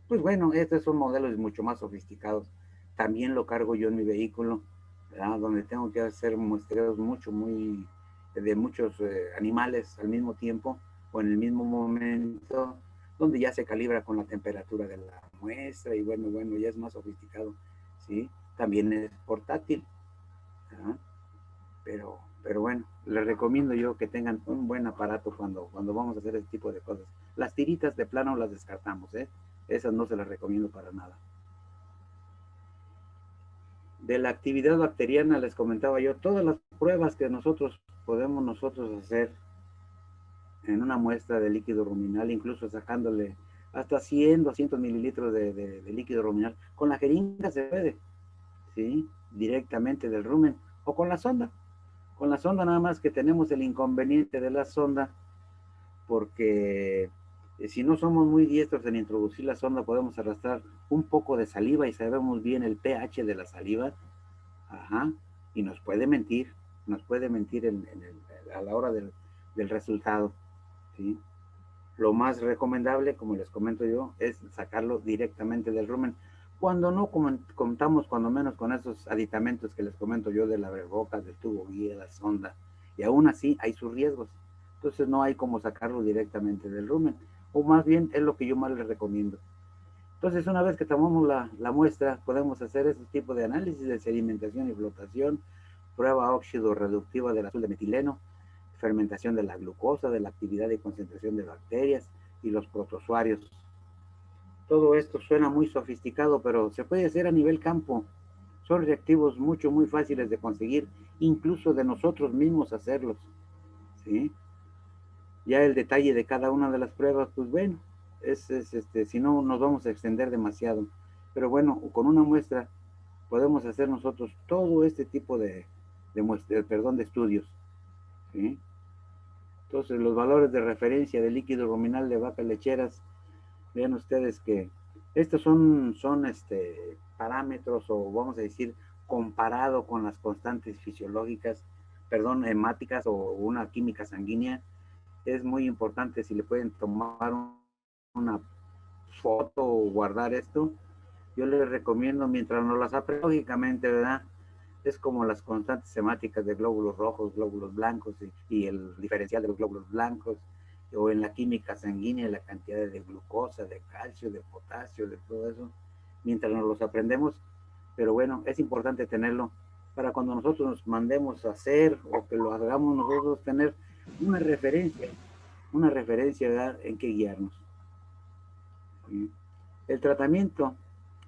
pues bueno, estos son modelos mucho más sofisticados. También lo cargo yo en mi vehículo, ¿verdad?, donde tengo que hacer muestreos de muchos animales al mismo tiempo o en el mismo momento, donde ya se calibra con la temperatura de la muestra y bueno, ya es más sofisticado, ¿sí? También es portátil, ¿verdad? Pero bueno, les recomiendo yo que tengan un buen aparato cuando vamos a hacer este tipo de cosas. Las tiritas de plano las descartamos, ¿eh? Esas no se las recomiendo para nada. De la actividad bacteriana les comentaba yo, todas las pruebas que podemos nosotros hacer en una muestra de líquido ruminal, incluso sacándole hasta 100, 200 mililitros de líquido ruminal, con la jeringa se puede, ¿sí?, directamente del rumen, o con la sonda. Con la sonda nada más que tenemos el inconveniente de la sonda, porque si no somos muy diestros en introducir la sonda, podemos arrastrar un poco de saliva y sabemos bien el pH de la saliva, ajá, y nos puede mentir a la hora del resultado, ¿sí? Lo más recomendable, como les comento yo, es sacarlo directamente del rumen, cuando no contamos cuando menos con esos aditamentos que les comento yo, de la boca, del tubo guía, la sonda, y aún así hay sus riesgos. Entonces no hay como sacarlo directamente del rumen, o más bien es lo que yo más les recomiendo. Entonces, una vez que tomamos la muestra, podemos hacer ese tipo de análisis de sedimentación y flotación, prueba óxido reductiva del azul de metileno, fermentación de la glucosa, de la actividad y concentración de bacterias y los protozoarios. Todo esto suena muy sofisticado, pero se puede hacer a nivel campo. Son reactivos muy fáciles de conseguir, incluso de nosotros mismos hacerlos, ¿sí? Ya el detalle de cada una de las pruebas, pues bueno, si no nos vamos a extender demasiado. Pero bueno, con una muestra podemos hacer nosotros todo este tipo de estudios, ¿sí? Entonces, los valores de referencia del líquido ruminal de vacas lecheras, vean ustedes que estos son parámetros, o vamos a decir, comparado con las constantes fisiológicas, hemáticas o una química sanguínea, es muy importante si le pueden tomar una foto o guardar esto. Yo les recomiendo, mientras no las aprendan lógicamente, ¿verdad? Es como las constantes semáticas de glóbulos rojos, glóbulos blancos y el diferencial de los glóbulos blancos, o en la química sanguínea, la cantidad de glucosa, de calcio, de potasio, de todo eso, mientras nos los aprendemos. Pero bueno, es importante tenerlo para cuando nosotros nos mandemos a hacer o que lo hagamos nosotros, tener una referencia, ¿verdad?, en qué guiarnos. El tratamiento,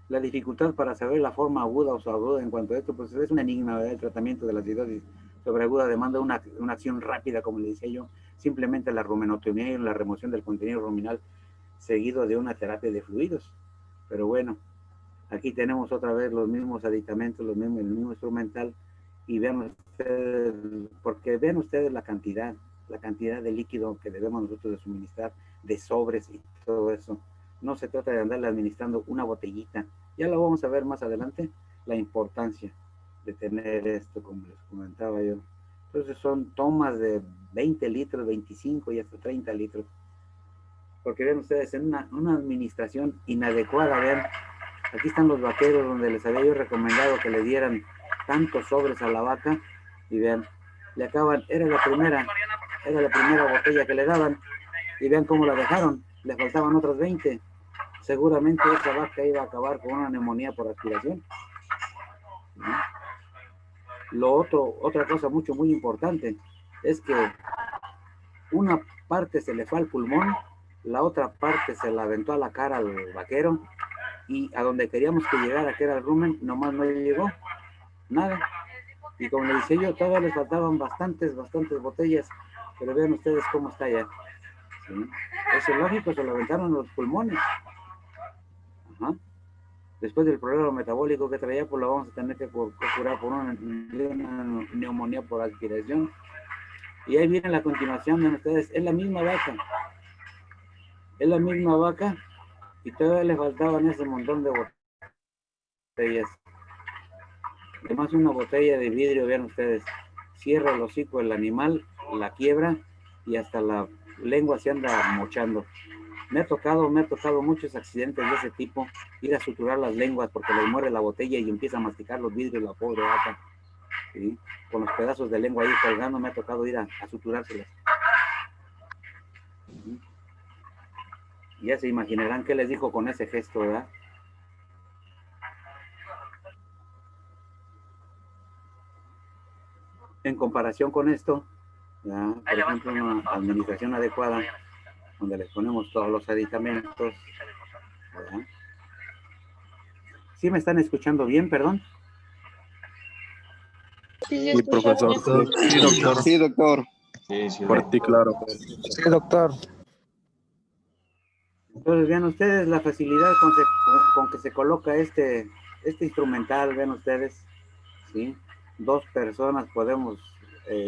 la dificultad para saber la forma aguda o subaguda en cuanto a esto, pues es un enigma, ¿verdad? El tratamiento de la acidosis sobreaguda demanda una acción rápida, como le decía yo, simplemente la rumenotomía y la remoción del contenido ruminal seguido de una terapia de fluidos. Pero bueno, aquí tenemos otra vez los mismos aditamentos, el mismo instrumental, y vean ustedes, porque vean ustedes la cantidad de líquido que debemos nosotros de suministrar, de sobres y todo eso. No se trata de andarle administrando una botellita. Ya lo vamos a ver más adelante, la importancia de tener esto, como les comentaba yo. Entonces son tomas de 20 litros, 25 y hasta 30 litros. Porque ven ustedes, en una administración inadecuada, vean, aquí están los vaqueros donde les había yo recomendado que le dieran tantos sobres a la vaca, y vean, le acaban, era la primera botella que le daban, y vean cómo la dejaron, le faltaban otras 20. Seguramente esa vaca iba a acabar con una neumonía por aspiración. Otra cosa muy importante, es que una parte se le fue al pulmón, la otra parte se la aventó a la cara al vaquero, y a donde queríamos que llegara, que era el rumen, nomás no llegó, nada. Y como le decía yo, todavía les faltaban bastantes botellas, pero vean ustedes cómo está ya. ¿Sí? Eso es lógico, se lo aventaron los pulmones. Ajá. Después del problema metabólico que traía, pues lo vamos a tener que curar por una neumonía por aspiración. Y ahí viene la continuación de ustedes, es la misma vaca, y todavía le faltaban ese montón de botellas. Además, una botella de vidrio, vean ustedes, cierra el hocico el animal, la quiebra, y hasta la lengua se anda mochando. Me ha tocado muchos accidentes de ese tipo, ir a suturar las lenguas porque les muere la botella y empieza a masticar los vidrios la pobre vaca, ¿sí? Con los pedazos de lengua ahí colgando, me ha tocado ir a suturárselas. ¿Sí? Ya se imaginarán qué les dijo con ese gesto, ¿verdad? En comparación con esto, ¿ya? Por ejemplo, una administración adecuada, donde les ponemos todos los aditamentos, ¿verdad? ¿Sí me están escuchando bien, perdón? Sí, profesor. Sí, doctor. Sí, doctor. Fuerte y claro. Sí, doctor. Entonces vean ustedes la facilidad con que se coloca este instrumental, vean ustedes, ¿sí? 2 personas podemos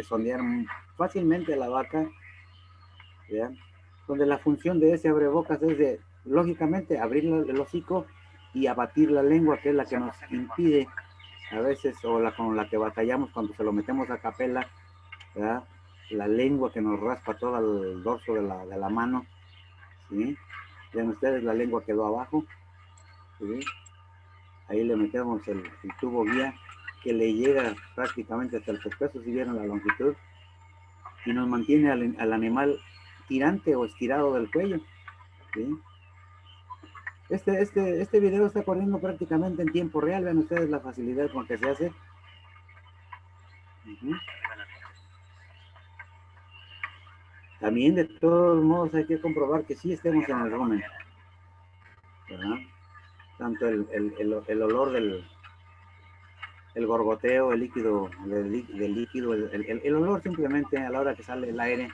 sondear fácilmente a la vaca, ¿vean? Donde la función de ese abrebocas es de, lógicamente, abrir el hocico y abatir la lengua, que es la que nos impide a veces, o con la que batallamos cuando se lo metemos a capela, ¿verdad? La lengua que nos raspa todo el dorso de la mano, ¿sí? Vean ustedes, la lengua quedó abajo, ¿sí? Ahí le metemos el tubo guía que le llega prácticamente hasta el pescuezo, si vieron la longitud, y nos mantiene al animal tirante o estirado del cuello, ¿sí? Este video está corriendo prácticamente en tiempo real, vean ustedes la facilidad con que se hace. También, de todos modos, hay que comprobar que sí estemos en el rumen, ¿verdad? Tanto el olor del gorgoteo, el líquido, del líquido, el olor simplemente a la hora que sale el aire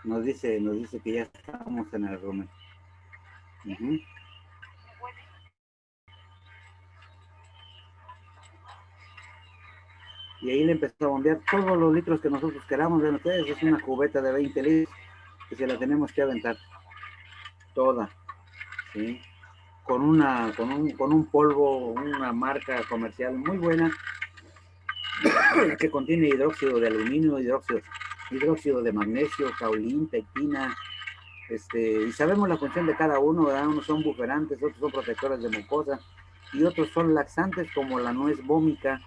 nos dice que ya estamos en el rumen. Y ahí le empezó a bombear todos los litros que nosotros queramos. Ven ustedes, es una cubeta de 20 litros que se la tenemos que aventar toda, ¿sí? Con un polvo, una marca comercial muy buena que contiene hidróxido de aluminio, hidróxido de magnesio, caolín, pectina, y sabemos la función de cada uno, ¿verdad? Unos son buferantes, otros son protectores de mucosa y otros son laxantes, como la nuez vómica.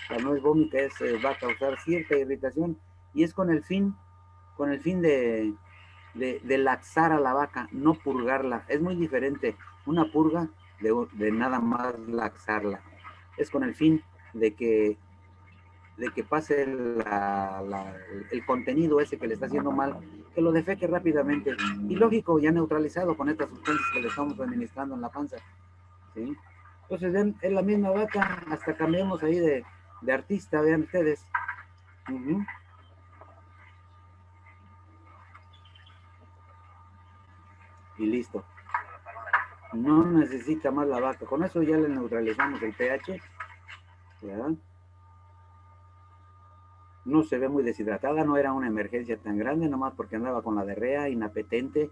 La nuez vómica va a causar cierta irritación y es con el fin de laxar a la vaca, no purgarla. Es muy diferente una purga de nada más laxarla. Es con el fin de que pase el contenido ese que le está haciendo mal que lo defeque rápidamente. Y lógico, ya neutralizado con estas sustancias que le estamos administrando en la panza. ¿Sí? Entonces, ven, es la misma vaca, hasta cambiamos ahí de artista, vean ustedes. Y listo. No necesita más la vaca. Con eso ya le neutralizamos el pH. ¿Ya? No se ve muy deshidratada, no era una emergencia tan grande, nomás porque andaba con la diarrea, inapetente,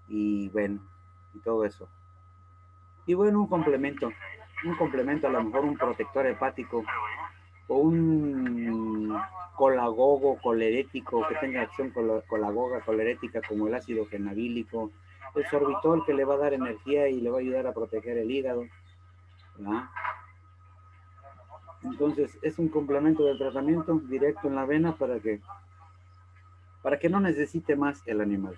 y bueno, y todo eso. Y bueno, un complemento a lo mejor un protector hepático, o un colagogo colerético que tenga acción colagoga colerética como el ácido genabílico, el sorbitol que le va a dar energía y le va a ayudar a proteger el hígado, ¿verdad? Entonces es un complemento del tratamiento directo en la vena para que no necesite más el animal.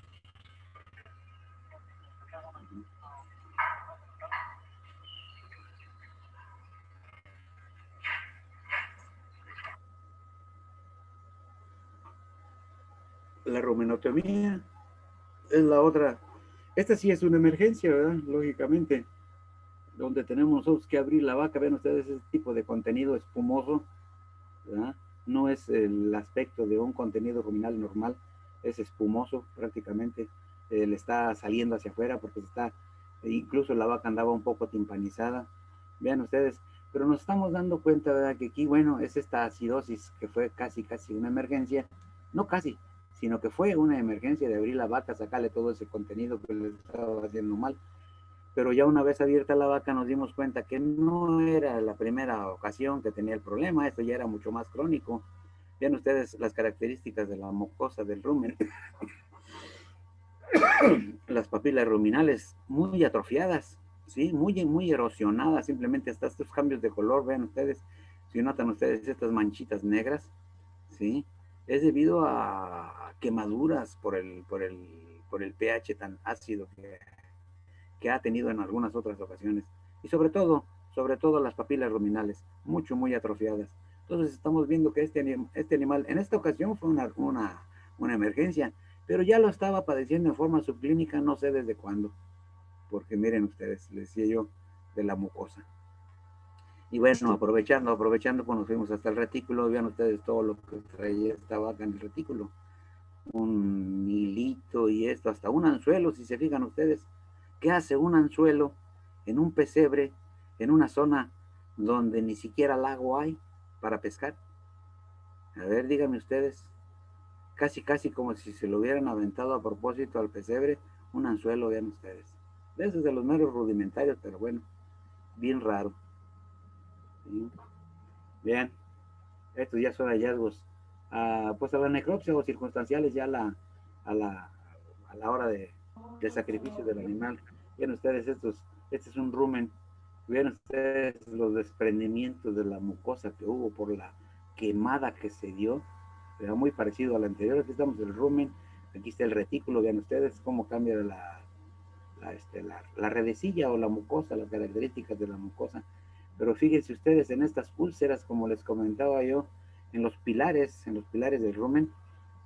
La rumenotomía es la otra. Esta sí es una emergencia, ¿verdad? Lógicamente, donde tenemos nosotros que abrir la vaca. Ven ustedes ese tipo de contenido espumoso, ¿verdad? No es el aspecto de un contenido ruminal normal, es espumoso prácticamente, le está saliendo hacia afuera porque incluso la vaca andaba un poco timpanizada, vean ustedes, pero nos estamos dando cuenta, ¿verdad? Que aquí, bueno, es esta acidosis que fue casi una emergencia, no casi, sino que fue una emergencia de abrir la vaca, sacarle todo ese contenido que le estaba haciendo mal. Pero ya una vez abierta la vaca nos dimos cuenta que no era la primera ocasión que tenía el problema, esto ya era mucho más crónico. Vean ustedes las características de la mucosa del rumen. Las papilas ruminales muy atrofiadas, ¿sí? Muy erosionadas, simplemente hasta estos cambios de color, vean ustedes, si notan ustedes estas manchitas negras, ¿sí? Es debido a quemaduras por el pH tan ácido que ha tenido en algunas otras ocasiones. Y sobre todo las papilas ruminales, muy atrofiadas. Entonces estamos viendo que este animal, en esta ocasión fue una emergencia, pero ya lo estaba padeciendo en forma subclínica, no sé desde cuándo. Porque miren ustedes, les decía yo, de la mucosa. Y bueno, aprovechando, pues nos fuimos hasta el retículo. Vean ustedes todo lo que traía esta vaca en el retículo. Un hilito y esto, hasta un anzuelo, si se fijan ustedes. ¿Qué hace un anzuelo en un pesebre, en una zona donde ni siquiera lago hay para pescar? A ver, díganme ustedes, casi como si se lo hubieran aventado a propósito al pesebre, un anzuelo, vean ustedes. De esos de los meros rudimentarios, pero bueno, bien raro. ¿Sí? Vean, estos ya son hallazgos, pues a la necropsia o circunstanciales ya a la hora de sacrificio del animal. Vean ustedes este es un rumen. Vean ustedes los desprendimientos de la mucosa que hubo por la quemada que se dio. Era muy parecido al anterior. Aquí estamos el rumen, aquí está el retículo. Vean ustedes cómo cambia la redecilla o la mucosa, las características de la mucosa. Pero fíjense ustedes en estas úlceras, como les comentaba yo, en los pilares del rumen,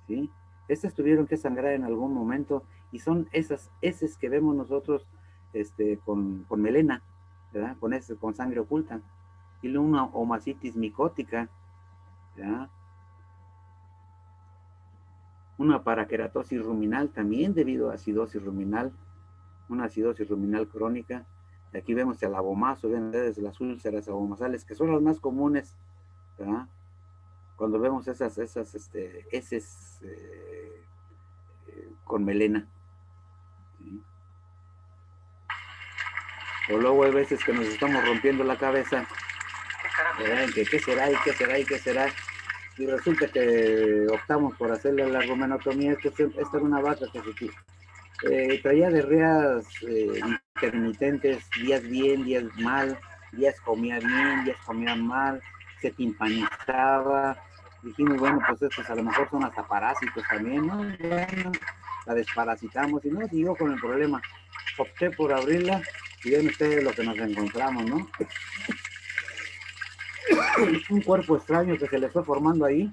¿sí? Estas tuvieron que sangrar en algún momento y son esas heces que vemos nosotros con melena, ¿verdad? Con sangre oculta. Y una homocitis micótica, ¿verdad? Una paraqueratosis ruminal también debido a acidosis ruminal, una acidosis ruminal crónica. Y aquí vemos el abomazo, ven ustedes las úlceras abomazales, que son las más comunes, ¿verdad? Cuando vemos esas heces con melena. ¿Sí? O luego hay veces que nos estamos rompiendo la cabeza, ¿verdad? ¿Qué será? Y resulta que optamos por hacerle la rumenotomía. Esta era una vaca que traía diarreas intermitentes, días bien, días mal, días comía bien, días comía mal, se timpanizaba. Dijimos, bueno, pues estos a lo mejor son hasta parásitos también, ¿no? Bueno, la desparasitamos y no siguió con el problema. Opté por abrirla y ven ustedes lo que nos encontramos, ¿no? Un cuerpo extraño que se le fue formando ahí,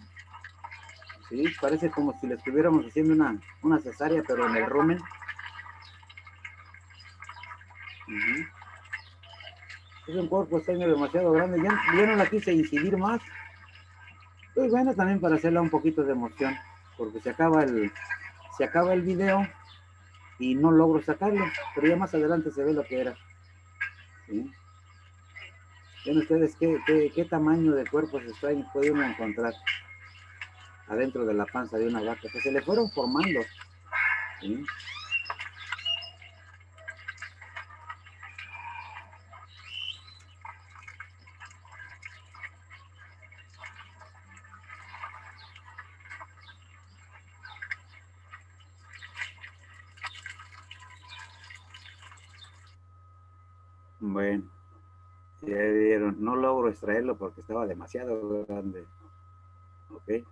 Sí, parece como si le estuviéramos haciendo una cesárea, pero en el rumen. Es un cuerpo extraño demasiado grande. Ya no la quise incidir más. Pues bueno, también para hacerle un poquito de emoción, porque se acaba el video y no logro sacarlo, pero ya más adelante se ve lo que era. ¿Sí? Ven ustedes qué tamaño de cuerpos extraños puede uno encontrar adentro de la panza de una vaca, que se le fueron formando. ¿Sí? Bueno, ya vieron, no logro extraerlo porque estaba demasiado grande. Ok.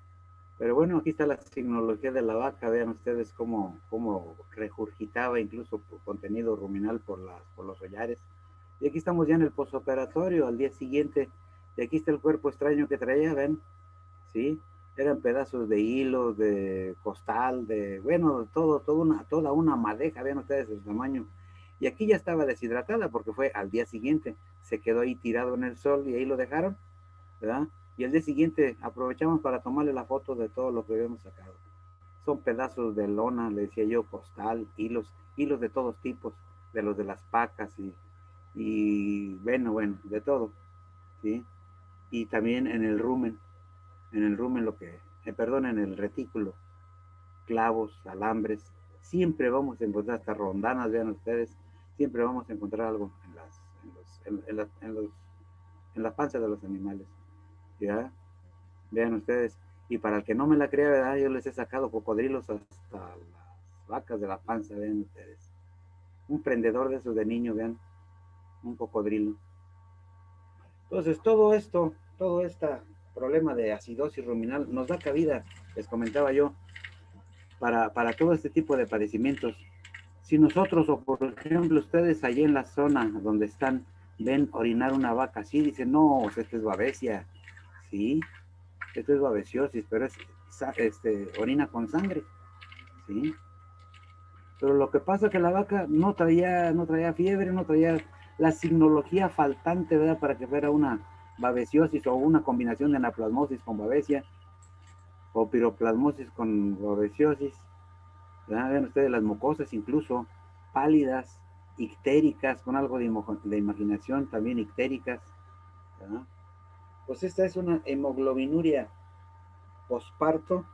Pero bueno, aquí está la tecnología de la vaca. Vean ustedes cómo regurgitaba incluso contenido ruminal por los hollares. Y aquí estamos ya en el posoperatorio, al día siguiente. Y aquí está el cuerpo extraño que traía, ven, ¿sí? Eran pedazos de hilo, de costal, bueno, toda una madeja, vean ustedes el tamaño. Y aquí ya estaba deshidratada porque fue al día siguiente. Se quedó ahí tirado en el sol y ahí lo dejaron, ¿verdad? Y al día siguiente aprovechamos para tomarle la foto de todo lo que habíamos sacado. Son pedazos de lona, le decía yo, costal, hilos de todos tipos, de los de las pacas y bueno, de todo, ¿sí? Y también en el rumen perdón, en el retículo, clavos, alambres, siempre vamos a encontrar hasta rondanas, vean ustedes, siempre vamos a encontrar algo en la panza de los animales, ¿ya? Vean ustedes, y para el que no me la crea, ¿verdad? Yo les he sacado cocodrilos hasta las vacas de la panza, vean ustedes. Un prendedor de esos de niño, vean, un cocodrilo. Entonces, todo este problema de acidosis ruminal nos da cabida, les comentaba yo, para todo este tipo de padecimientos. Si nosotros, o por ejemplo, ustedes allí en la zona donde están, ven orinar una vaca así, dicen, no, esto es babesia, sí, esto es babesiosis, pero es orina con sangre, ¿sí? Pero lo que pasa es que la vaca no traía fiebre, no traía la signología faltante, ¿verdad? Para que fuera una babesiosis o una combinación de anaplasmosis con babesia o piroplasmosis con babesiosis, ¿verdad? Vean ustedes las mucosas incluso pálidas, ictéricas, con algo de imaginación, también ictéricas, ¿verdad? Pues esta es una hemoglobinuria posparto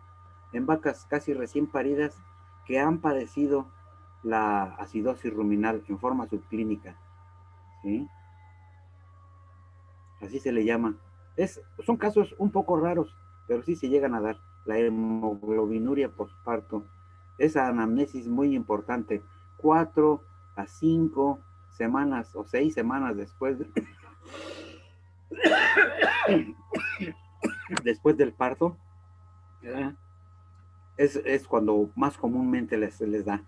en vacas casi recién paridas que han padecido la acidosis ruminal en forma subclínica, ¿sí? Así se le llama. Son casos un poco raros, pero sí se llegan a dar. La hemoglobinuria posparto. Esa anamnesis muy importante. 4 a 5 semanas o 6 semanas después del parto, ¿verdad? Es cuando más comúnmente les da.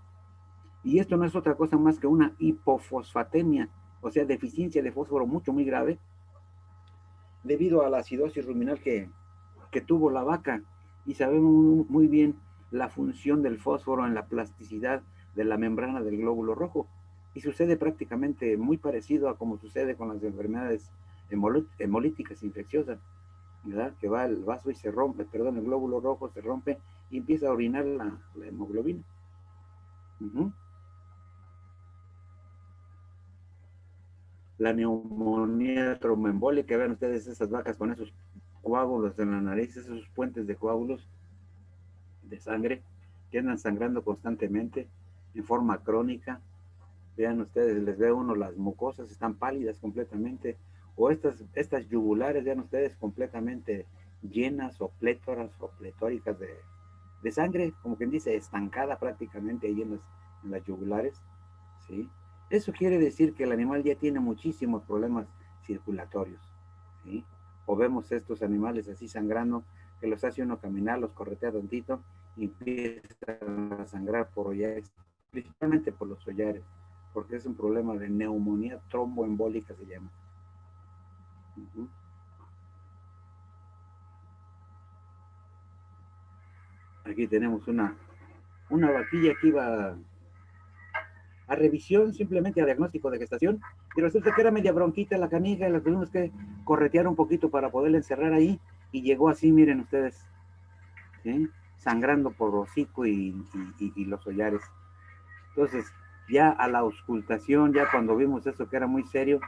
Y esto no es otra cosa más que una hipofosfatemia, o sea, deficiencia de fósforo muy grave, debido a la acidosis ruminal que tuvo la vaca. Y sabemos muy bien la función del fósforo en la plasticidad de la membrana del glóbulo rojo. Y sucede prácticamente muy parecido a como sucede con las enfermedades hemolíticas infecciosas, ¿verdad? Que va el vaso y se rompe, perdón, el glóbulo rojo se rompe y empieza a orinar la hemoglobina. La neumonía tromboembólica, vean ustedes esas vacas con esos coágulos en la nariz, esos puentes de coágulos de sangre que andan sangrando constantemente en forma crónica. Vean ustedes, les ve uno las mucosas, están pálidas completamente, o estas yugulares, vean ustedes, completamente llenas o plétoras o pletóricas de sangre, como quien dice, estancada prácticamente ahí en las yugulares, ¿sí? Eso quiere decir que el animal ya tiene muchísimos problemas circulatorios, ¿sí? O vemos estos animales así sangrando, que los hace uno caminar, los corretea tantito y empiezan a sangrar por hollares, principalmente por los hollares, porque es un problema de neumonía tromboembólica, se llama. Aquí tenemos una vaquilla que iba a revisión, simplemente a diagnóstico de gestación, y resulta que era media bronquita la canija, y la tuvimos que corretear un poquito para poderla encerrar ahí, y llegó así, miren ustedes, ¿sí? Sangrando por hocico y los hollares. Entonces, ya a la auscultación, ya cuando vimos eso que era muy serio,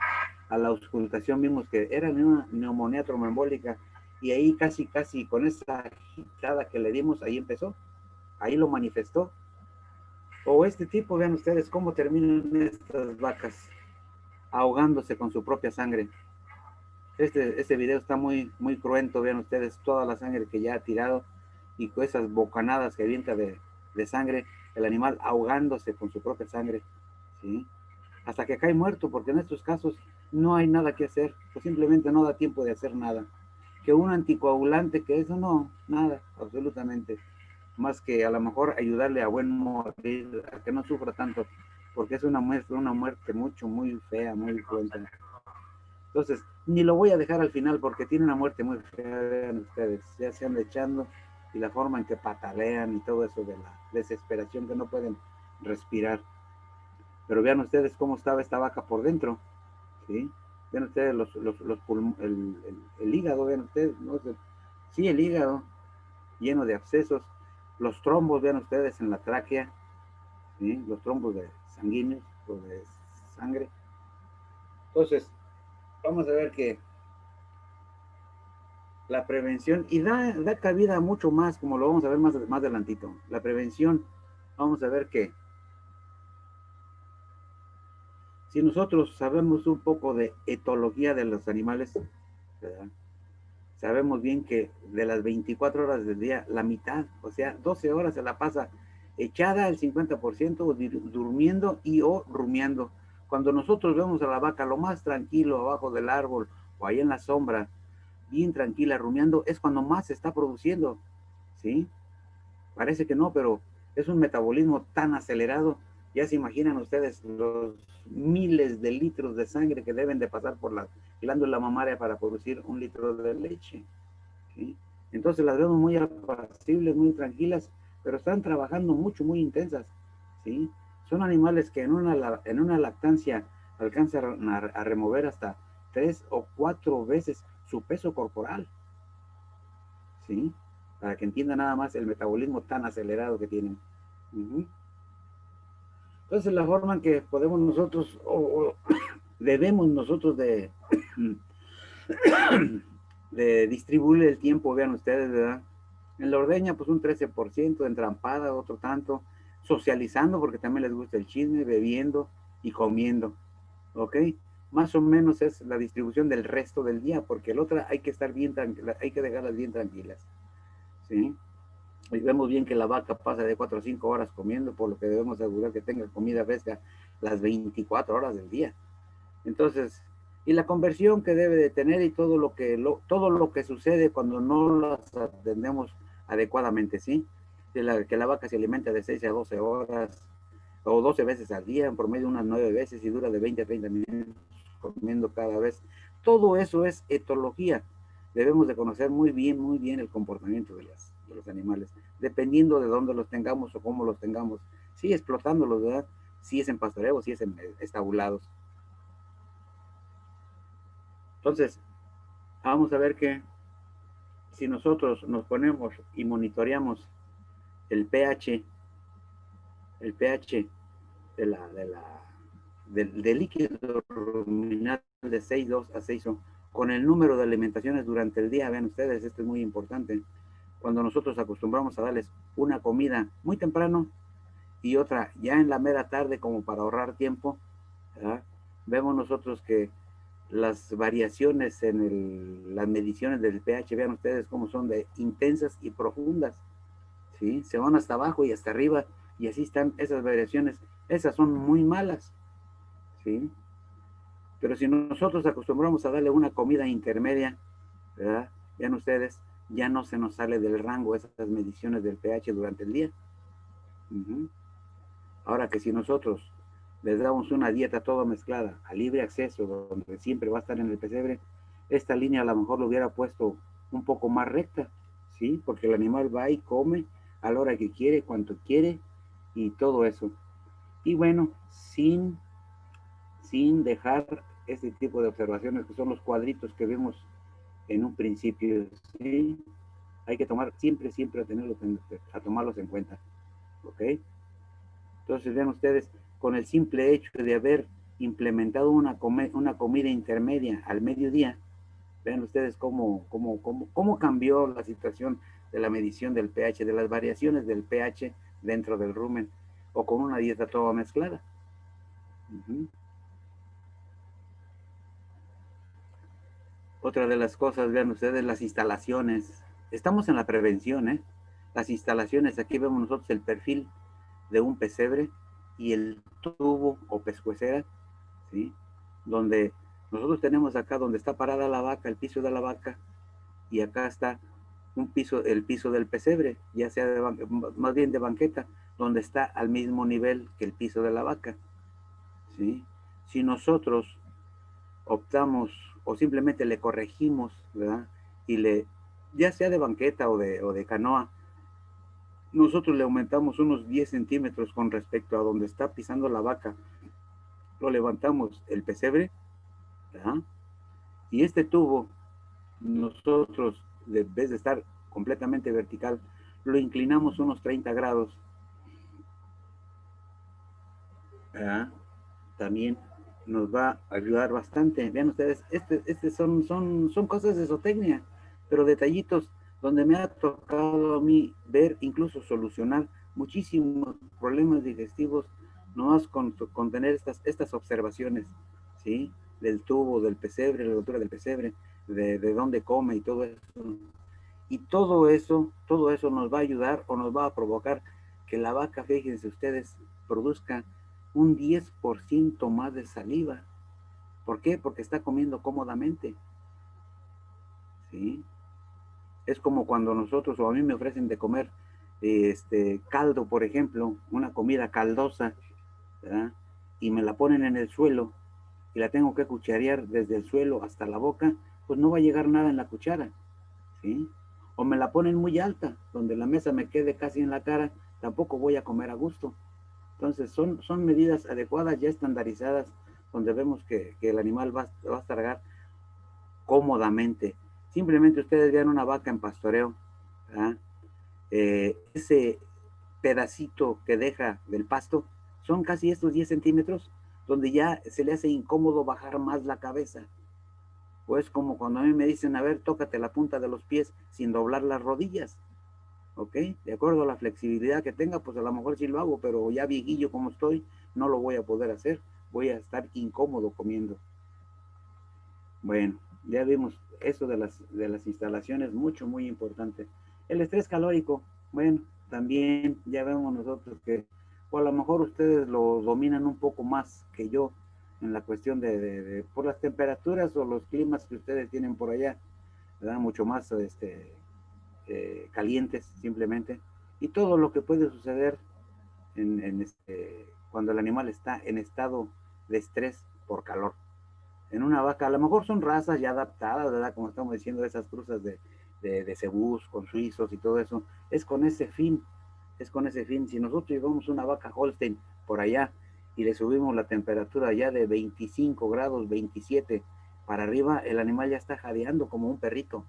a la auscultación vimos que era una neumonía tromboembólica, y ahí casi con esa agitada que le dimos, ahí empezó, ahí lo manifestó. O este tipo, vean ustedes cómo terminan estas vacas ahogándose con su propia sangre. Este video está muy cruento, vean ustedes toda la sangre que ya ha tirado y con esas bocanadas que avienta de sangre, el animal ahogándose con su propia sangre, ¿sí? Hasta que cae muerto, porque en estos casos no hay nada que hacer, pues simplemente no da tiempo de hacer nada. Que un anticoagulante, que eso no, nada, absolutamente. Más que a lo mejor ayudarle a buen morir, a que no sufra tanto, porque es una muerte muy fea, muy cruenta. Entonces, ni lo voy a dejar al final porque tiene una muerte muy fea, vean ustedes, ya se anda echando y la forma en que patalean y todo eso de la desesperación que no pueden respirar. Pero vean ustedes cómo estaba esta vaca por dentro, ¿sí? Vean ustedes el hígado, vean ustedes, ¿no? Sí, el hígado lleno de abscesos, los trombos, vean ustedes en la tráquea, ¿sí? Los trombos de sanguíneos o de sangre. Entonces, vamos a ver que la prevención, y da cabida a mucho más, como lo vamos a ver más adelantito. La prevención, vamos a ver que si nosotros sabemos un poco de etología de los animales, ¿verdad? Sabemos bien que de las 24 horas del día, la mitad, o sea, 12 horas se la pasa echada el 50%, durmiendo y o rumiando. Cuando nosotros vemos a la vaca lo más tranquilo abajo del árbol o ahí en la sombra, bien tranquila, rumiando, es cuando más se está produciendo, ¿sí? Parece que no, pero es un metabolismo tan acelerado. Ya se imaginan ustedes los miles de litros de sangre que deben de pasar por la glándula mamaria para producir un litro de leche, ¿sí? Entonces las vemos muy apacibles, muy tranquilas, pero están trabajando mucho, muy intensas, ¿sí? Son animales que en una lactancia alcanzan a remover hasta 3 o 4 veces su peso corporal, ¿sí? Para que entiendan nada más el metabolismo tan acelerado que tienen. Entonces la forma en que podemos nosotros, o debemos nosotros de distribuir el tiempo, vean ustedes, ¿verdad? En la ordeña, pues un 13%, entrampada, otro tanto, socializando, porque también les gusta el chisme, bebiendo y comiendo, ¿ok? Más o menos es la distribución del resto del día, porque el otro hay que estar bien tranquila, hay que dejarlas bien tranquilas, ¿sí? Y vemos bien que la vaca pasa de 4 a 5 horas comiendo, por lo que debemos asegurar que tenga comida fresca las 24 horas del día. Entonces, y la conversión que debe de tener y todo lo que sucede cuando no las atendemos adecuadamente, ¿sí? Que la vaca se alimenta de 6 a 12 horas o 12 veces al día, en promedio unas 9 veces y dura de 20 a 30 minutos comiendo cada vez. Todo eso es etología. Debemos de conocer muy bien el comportamiento de los animales, dependiendo de dónde los tengamos o cómo los tengamos. Sí, explotándolos, ¿verdad? Si es en pastoreo, si es en estabulados. Entonces, vamos a ver que si nosotros nos ponemos y monitoreamos el pH del líquido ruminal de 6.2 a 6.1, con el número de alimentaciones durante el día, vean ustedes, esto es muy importante. Cuando nosotros acostumbramos a darles una comida muy temprano y otra ya en la mera tarde como para ahorrar tiempo, ¿verdad? Vemos nosotros que las variaciones en las mediciones del pH, vean ustedes cómo son de intensas y profundas, ¿sí? Se van hasta abajo y hasta arriba, y así están esas variaciones. Esas son muy malas, ¿sí? Pero si nosotros acostumbramos a darle una comida intermedia, ¿verdad? Vean ustedes, ya no se nos sale del rango esas mediciones del pH durante el día. Ahora que si nosotros les damos una dieta toda mezclada, a libre acceso, donde siempre va a estar en el pesebre, esta línea a lo mejor lo hubiera puesto un poco más recta, ¿sí? Porque el animal va y come a la hora que quiere, cuanto quiere y todo eso. Y bueno, sin dejar este tipo de observaciones que son los cuadritos que vimos en un principio, ¿sí? Hay que tomar siempre a tomarlos en cuenta, ¿ok? Entonces vean ustedes, con el simple hecho de haber implementado una comida intermedia al mediodía, vean ustedes cómo cambió la situación de la medición del pH, de las variaciones del pH dentro del rumen, o con una dieta toda mezclada. Otra de las cosas, vean ustedes, las instalaciones. Estamos en la prevención, ¿eh? Las instalaciones, aquí vemos nosotros el perfil de un pesebre y el tubo o pescuecera, ¿sí? Donde nosotros tenemos acá donde está parada la vaca, el piso de la vaca, y acá está el piso del pesebre, ya sea más bien de banqueta, donde está al mismo nivel que el piso de la vaca, ¿sí? Si nosotros optamos o simplemente le corregimos, ¿verdad? Y ya sea de banqueta o de canoa, nosotros le aumentamos unos 10 centímetros con respecto a donde está pisando la vaca, lo levantamos el pesebre, ¿verdad? Y este tubo, nosotros, en vez de estar completamente vertical, lo inclinamos unos 30 grados, ¿verdad? También nos va a ayudar bastante. Vean ustedes, son cosas de zootecnia, pero detallitos donde me ha tocado a mí ver, incluso solucionar muchísimos problemas digestivos, nomás con tener estas observaciones, ¿sí? Del tubo, del pesebre, la altura del pesebre, de dónde come y todo eso. Y todo eso nos va a ayudar o nos va a provocar que la vaca, fíjense ustedes, produzca un 10% más de saliva. ¿Por qué? Porque está comiendo cómodamente. ¿Sí? Es como cuando nosotros, o a mí me ofrecen de comer caldo, por ejemplo, una comida caldosa, ¿verdad? Y me la ponen en el suelo y la tengo que cucharear desde el suelo hasta la boca, pues no va a llegar nada en la cuchara, ¿sí? O me la ponen muy alta, donde la mesa me quede casi en la cara, tampoco voy a comer a gusto. Entonces son medidas adecuadas, ya estandarizadas, donde vemos que el animal va a tragar cómodamente. Simplemente ustedes vean una vaca en pastoreo, ¿verdad? Ese pedacito que deja del pasto son casi estos 10 centímetros, donde ya se le hace incómodo bajar más la cabeza. Pues como cuando a mí me dicen, a ver, tócate la punta de los pies sin doblar las rodillas, ¿ok? De acuerdo a la flexibilidad que tenga, pues a lo mejor sí lo hago, pero ya viejillo como estoy, no lo voy a poder hacer, voy a estar incómodo comiendo. Bueno, ya vimos eso de las instalaciones, muy importante. El estrés calórico, bueno, también ya vemos nosotros que, o a lo mejor ustedes lo dominan un poco más que yo en la cuestión por las temperaturas o los climas que ustedes tienen por allá, ¿verdad? Mucho más calientes simplemente, y todo lo que puede suceder cuando el animal está en estado de estrés por calor. En una vaca, a lo mejor son razas ya adaptadas, ¿verdad? Como estamos diciendo, esas cruzas de cebús con suizos y todo eso, es con ese fin. Si nosotros llevamos una vaca Holstein por allá y le subimos la temperatura ya de 25 grados, 27 para arriba, el animal ya está jadeando como un perrito,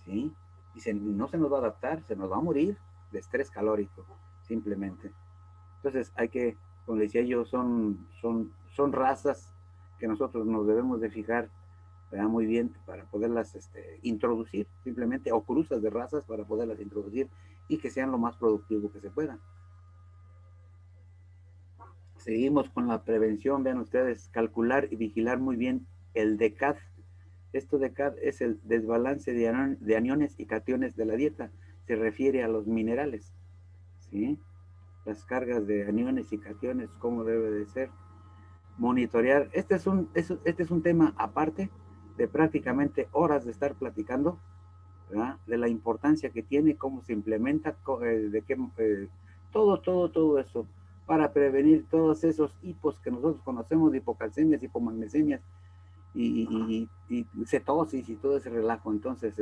¿sí? Y no se nos va a adaptar, se nos va a morir de estrés calórico, simplemente. Entonces hay que, como decía yo, son razas que nosotros nos debemos de fijar, ¿verdad? Muy bien para poderlas introducir, simplemente, o cruzas de razas para poderlas introducir y que sean lo más productivo que se pueda. Seguimos con la prevención, vean ustedes, calcular y vigilar muy bien el DECAD. Esto DECAD es el desbalance de aniones y cationes de la dieta, se refiere a los minerales, ¿sí? Las cargas de aniones y cationes, cómo debe de ser. Monitorear, este es un tema aparte de prácticamente horas de estar platicando, ¿verdad? De la importancia que tiene, cómo se implementa, todo eso, para prevenir todos esos hipos que nosotros conocemos, hipocalcemias, hipomagnesemias y cetosis y todo ese relajo. Entonces,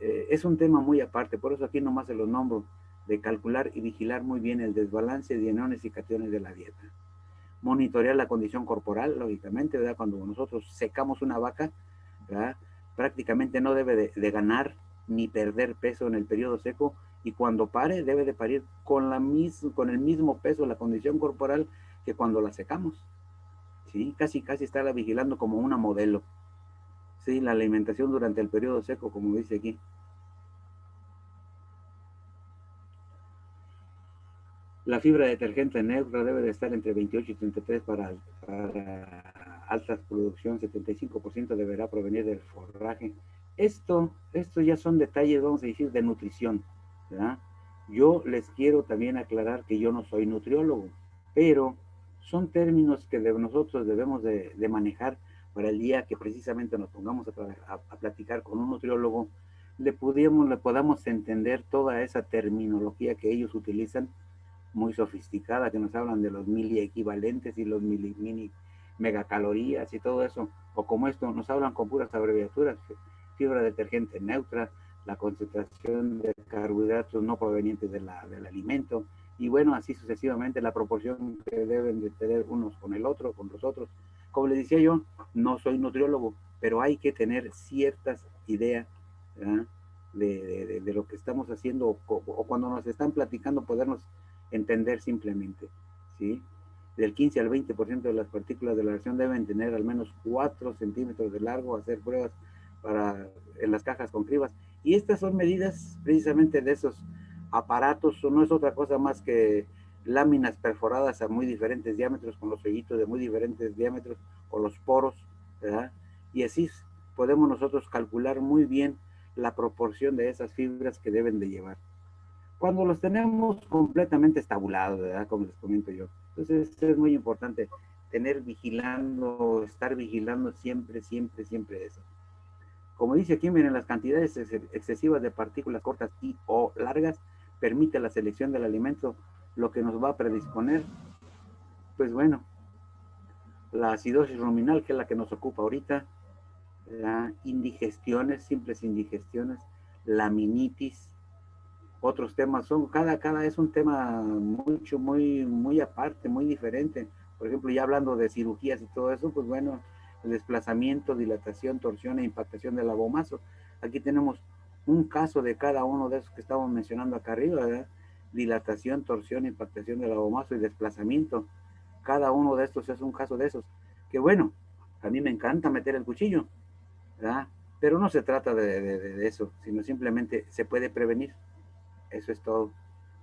es un tema muy aparte, por eso aquí nomás se los nombro, de calcular y vigilar muy bien el desbalance de aniones y cationes de la dieta. Monitorear la condición corporal, lógicamente, ¿verdad? Cuando nosotros secamos una vaca, ¿verdad? Prácticamente no debe de ganar ni perder peso en el periodo seco, y cuando pare debe de parir con el mismo peso, la condición corporal, que cuando la secamos. ¿Sí? Casi estarla vigilando como una modelo. ¿Sí? La alimentación durante el periodo seco, como dice aquí. La fibra detergente neutra debe de estar entre 28 y 33 para alta producción, 75% deberá provenir del forraje. Esto ya son detalles, vamos a decir, de nutrición, ¿verdad? Yo les quiero también aclarar que yo no soy nutriólogo, pero son términos que nosotros debemos de manejar para el día que precisamente nos pongamos a platicar con un nutriólogo, le podamos entender toda esa terminología que ellos utilizan, muy sofisticada, que nos hablan de los miliequivalentes y los mini megacalorías y todo eso, o como esto, nos hablan con puras abreviaturas: fibra detergente neutra, la concentración de carbohidratos no provenientes del alimento, y bueno, así sucesivamente, la proporción que deben de tener unos con el otro, con los otros. Como les decía yo, no soy nutriólogo, pero hay que tener ciertas ideas, ¿verdad?, de lo que estamos haciendo, o cuando nos están platicando, podernos entender simplemente, ¿sí? Del 15 al 20% de las partículas de la reacción deben tener al menos 4 centímetros de largo. Hacer pruebas en las cajas con cribas. Y estas son medidas precisamente de esos aparatos, no es otra cosa más que láminas perforadas a muy diferentes diámetros, con los sellitos de muy diferentes diámetros, con los poros, ¿verdad? Y así podemos nosotros calcular muy bien la proporción de esas fibras que deben de llevar. Cuando los tenemos completamente estabulados, ¿verdad?, como les comento yo. Entonces es muy importante estar vigilando siempre eso. Como dice aquí, miren, las cantidades excesivas de partículas cortas y o largas permite la selección del alimento, lo que nos va a predisponer, pues bueno, la acidosis ruminal, que es la que nos ocupa ahorita, indigestiones, simples indigestiones, laminitis. Otros temas son, cada es un tema muy aparte, muy diferente. Por ejemplo, ya hablando de cirugías y todo eso, pues bueno, el desplazamiento, dilatación, torsión e impactación del abomazo. Aquí tenemos un caso de cada uno de esos que estamos mencionando acá arriba, ¿verdad? Dilatación, torsión, impactación del abomazo y desplazamiento. Cada uno de estos es un caso de esos. Que bueno, a mí me encanta meter el cuchillo, ¿verdad? Pero no se trata de eso, sino simplemente se puede prevenir. Eso es todo.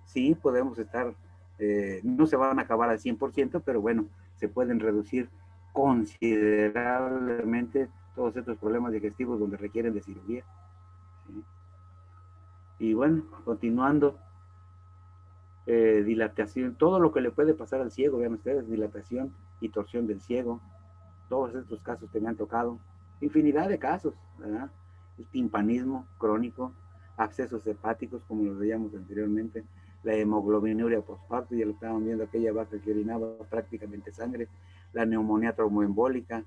Sí, podemos estar, no se van a acabar al 100%, pero bueno, se pueden reducir considerablemente todos estos problemas digestivos donde requieren de cirugía. ¿Sí? Y bueno, continuando, dilatación, todo lo que le puede pasar al ciego, vean ustedes, dilatación y torsión del ciego, todos estos casos que me han tocado, infinidad de casos, ¿verdad? El timpanismo crónico, abscesos hepáticos, como lo veíamos anteriormente, la hemoglobinuria postparto, ya lo estaban viendo, aquella vaca que orinaba prácticamente sangre, la neumonía tromboembólica,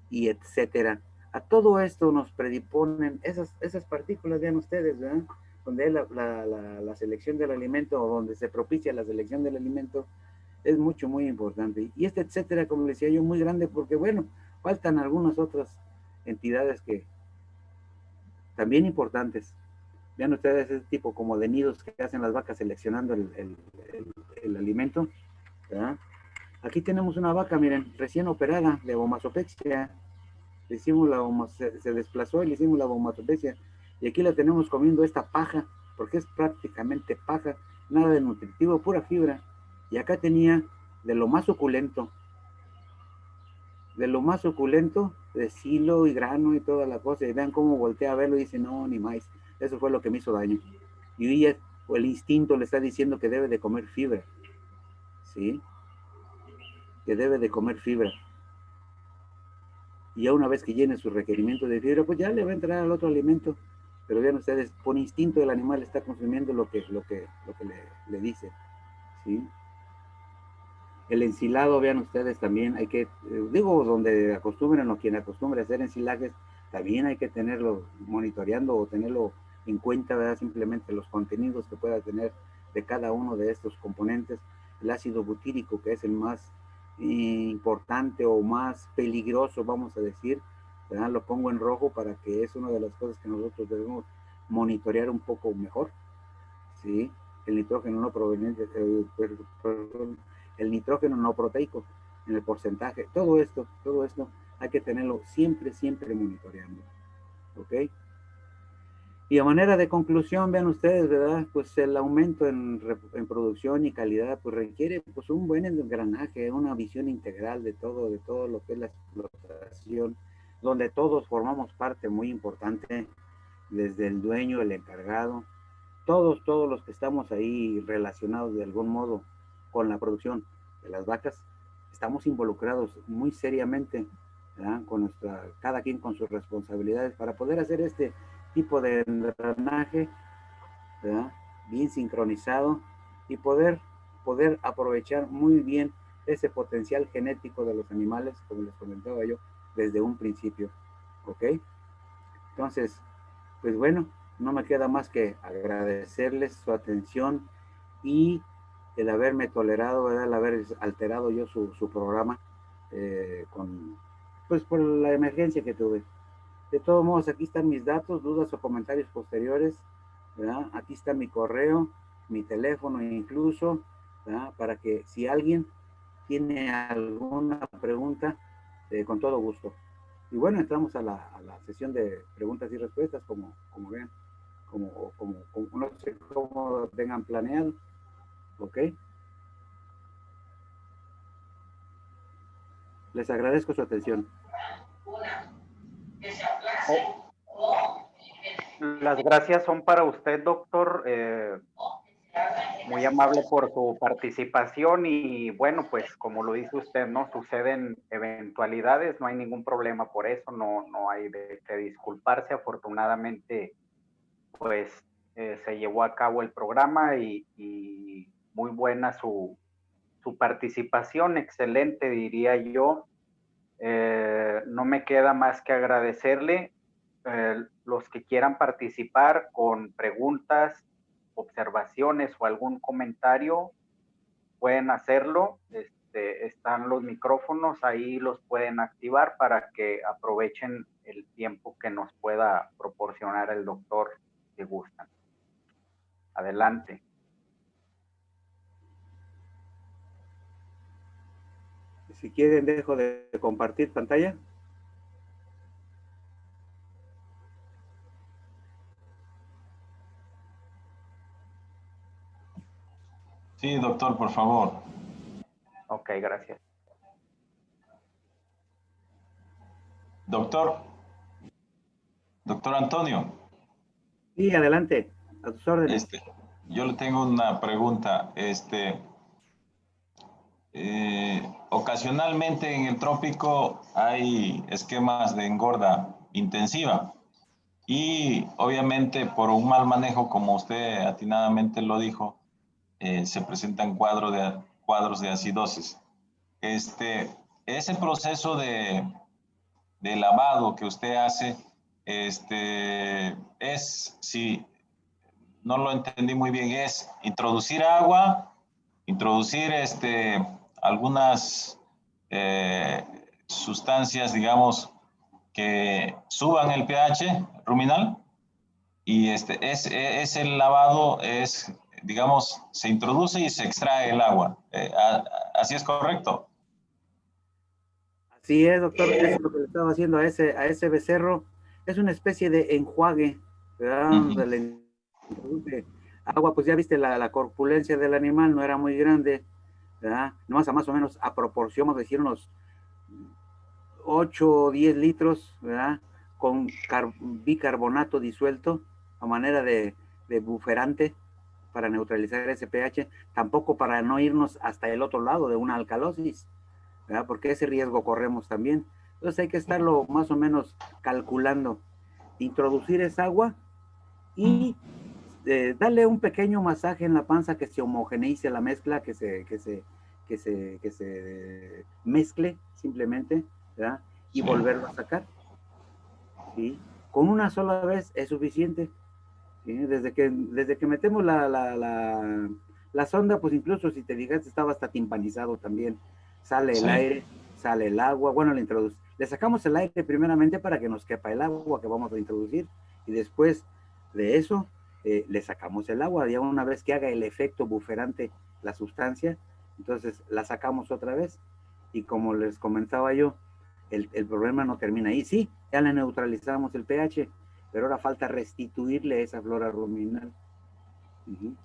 y etcétera. A todo esto nos predisponen esas partículas, vean ustedes, ¿verdad?, donde es la selección del alimento, o donde se propicia la selección del alimento, es muy importante. Y etcétera, como decía yo, muy grande, porque bueno, faltan algunas otras entidades que también importantes. Vean ustedes ese tipo como de nidos que hacen las vacas seleccionando el alimento, ¿verdad? Aquí tenemos una vaca, miren, recién operada de omasopexia. Le hicimos se desplazó y le hicimos la omasopexia. Y aquí la tenemos comiendo esta paja, porque es prácticamente paja, nada de nutritivo, pura fibra. Y acá tenía de lo más suculento, de silo y grano y toda la cosa. Y vean cómo voltea a verlo y dice, no, ni más. Eso fue lo que me hizo daño. Y ella, el instinto le está diciendo que debe de comer fibra. ¿Sí? Que debe de comer fibra. Y ya una vez que llene su requerimiento de fibra, pues ya le va a entrar al otro alimento. Pero vean ustedes, por instinto el animal está consumiendo lo que le dice. ¿Sí? El ensilado, vean ustedes, también hay que, donde acostumbren, o quien acostumbre a hacer ensilajes, también hay que tenerlo monitoreando o tenerlo en cuenta, ¿verdad? Simplemente los contenidos que pueda tener de cada uno de estos componentes. El ácido butírico, que es el más importante o más peligroso, vamos a decir, ¿verdad? Lo pongo en rojo para que es una de las cosas que nosotros debemos monitorear un poco mejor, ¿sí? El nitrógeno no proveniente, el nitrógeno no proteico, en el porcentaje, todo esto hay que tenerlo siempre, siempre monitoreando, ¿ok? Y a manera de conclusión, vean ustedes, ¿verdad? Pues el aumento en producción y calidad, pues requiere pues un buen engranaje, una visión integral de todo lo que es la explotación, donde todos formamos parte muy importante, desde el dueño, el encargado, todos los que estamos ahí relacionados de algún modo con la producción de las vacas, estamos involucrados muy seriamente, ¿verdad? Con cada quien con sus responsabilidades para poder hacer este tipo de engranaje, ¿verdad? Bien sincronizado y poder aprovechar muy bien ese potencial genético de los animales, como les comentaba yo, desde un principio, ¿ok? Entonces, pues bueno, no me queda más que agradecerles su atención y el haberme tolerado, ¿verdad? El haber alterado yo su programa pues por la emergencia que tuve. De todos modos, aquí están mis datos, dudas o comentarios posteriores, ¿verdad? Aquí está mi correo, mi teléfono incluso, ¿verdad? Para que si alguien tiene alguna pregunta, con todo gusto. Y bueno, entramos a la sesión de preguntas y respuestas, como vean, como no sé cómo lo tengan planeado, ¿ok? Les agradezco su atención. Las gracias son para usted, doctor. Muy amable por su participación y bueno, pues como lo dice usted, ¿no? Suceden eventualidades, no hay ningún problema por eso, no hay de qué disculparse. Afortunadamente, pues se llevó a cabo el programa y muy buena su participación, excelente diría yo. No me queda más que agradecerle. Los que quieran participar con preguntas, observaciones o algún comentario, pueden hacerlo. Están los micrófonos, ahí los pueden activar para que aprovechen el tiempo que nos pueda proporcionar el doctor si gustan. Adelante. Si quieren, dejo de compartir pantalla. Sí, doctor, por favor. Ok, gracias. Doctor Antonio. Sí, adelante, a tus órdenes. Yo le tengo una pregunta. Ocasionalmente en el trópico hay esquemas de engorda intensiva y obviamente por un mal manejo, como usted atinadamente lo dijo, se presentan cuadros de acidosis. Ese proceso de lavado que usted hace, si no lo entendí muy bien, es introducir agua, introducir algunas sustancias, digamos, que suban el pH ruminal, y es el lavado, digamos, se introduce y se extrae el agua. ¿Así es correcto? Así es, doctor, eso es lo que le estaba haciendo a ese becerro. Es una especie de enjuague, ¿verdad? Donde le introduce agua, pues ya viste la corpulencia del animal, no era muy grande, ¿verdad? Nomás a más o menos a proporción, vamos a decir, unos 8 o 10 litros, ¿verdad? Con bicarbonato disuelto a manera de buferante para neutralizar ese pH, tampoco para no irnos hasta el otro lado de una alcalosis, ¿verdad? Porque ese riesgo corremos también. Entonces hay que estarlo más o menos calculando. Introducir esa agua y darle un pequeño masaje en la panza, que se homogeneice la mezcla, que se mezcle simplemente, ¿verdad? Y volverlo a sacar, ¿sí? Con una sola vez es suficiente, ¿sí? Desde que metemos la sonda, pues incluso si te fijaste estaba hasta timpanizado también. Sale el aire, sale el agua, bueno, le sacamos el aire primeramente para que nos quepa el agua que vamos a introducir y después de eso le sacamos el agua, ya una vez que haga el efecto buferante la sustancia, entonces la sacamos otra vez y como les comentaba yo, el problema no termina ahí. Sí, ya le neutralizamos el pH, pero ahora falta restituirle esa flora ruminal.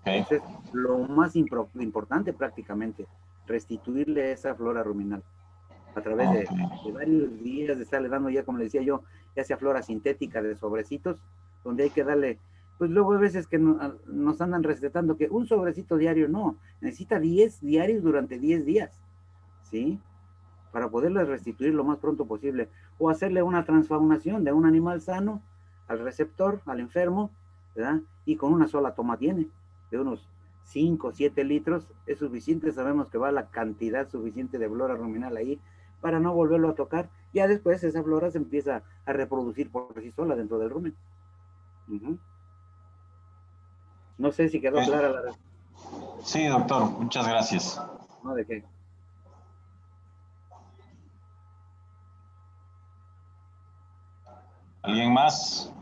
Eso es lo más importante prácticamente, restituirle esa flora ruminal a través de varios días de estarle dando, ya como le decía yo, ya sea flora sintética de sobrecitos, donde hay que darle, pues luego hay veces que nos andan recetando que un sobrecito diario, no, necesita 10 diarios durante 10 días, ¿sí? Para poderle restituir lo más pronto posible, o hacerle una transfaunación de un animal sano al receptor, al enfermo, ¿verdad? Y con una sola toma tiene, de unos 5 o 7 litros, es suficiente, sabemos que va la cantidad suficiente de flora ruminal ahí, para no volverlo a tocar, ya después esa flora se empieza a reproducir por sí sola dentro del rumen. No sé si quedó clara la respuesta. Sí, doctor, muchas gracias. No, ¿de qué? ¿Alguien más?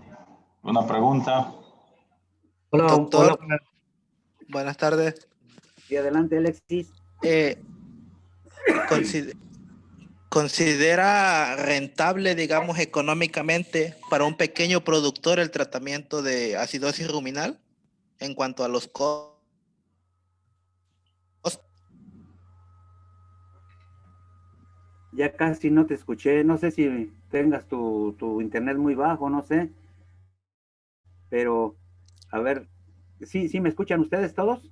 ¿Una pregunta? Hola, doctor, hola. Buenas tardes. Y adelante, Alexis. ¿Considera rentable, digamos, económicamente para un pequeño productor el tratamiento de acidosis ruminal en cuanto a los costos? Ya casi no te escuché, no sé si tengas tu internet muy bajo, no sé, pero a ver, ¿sí me escuchan ustedes todos?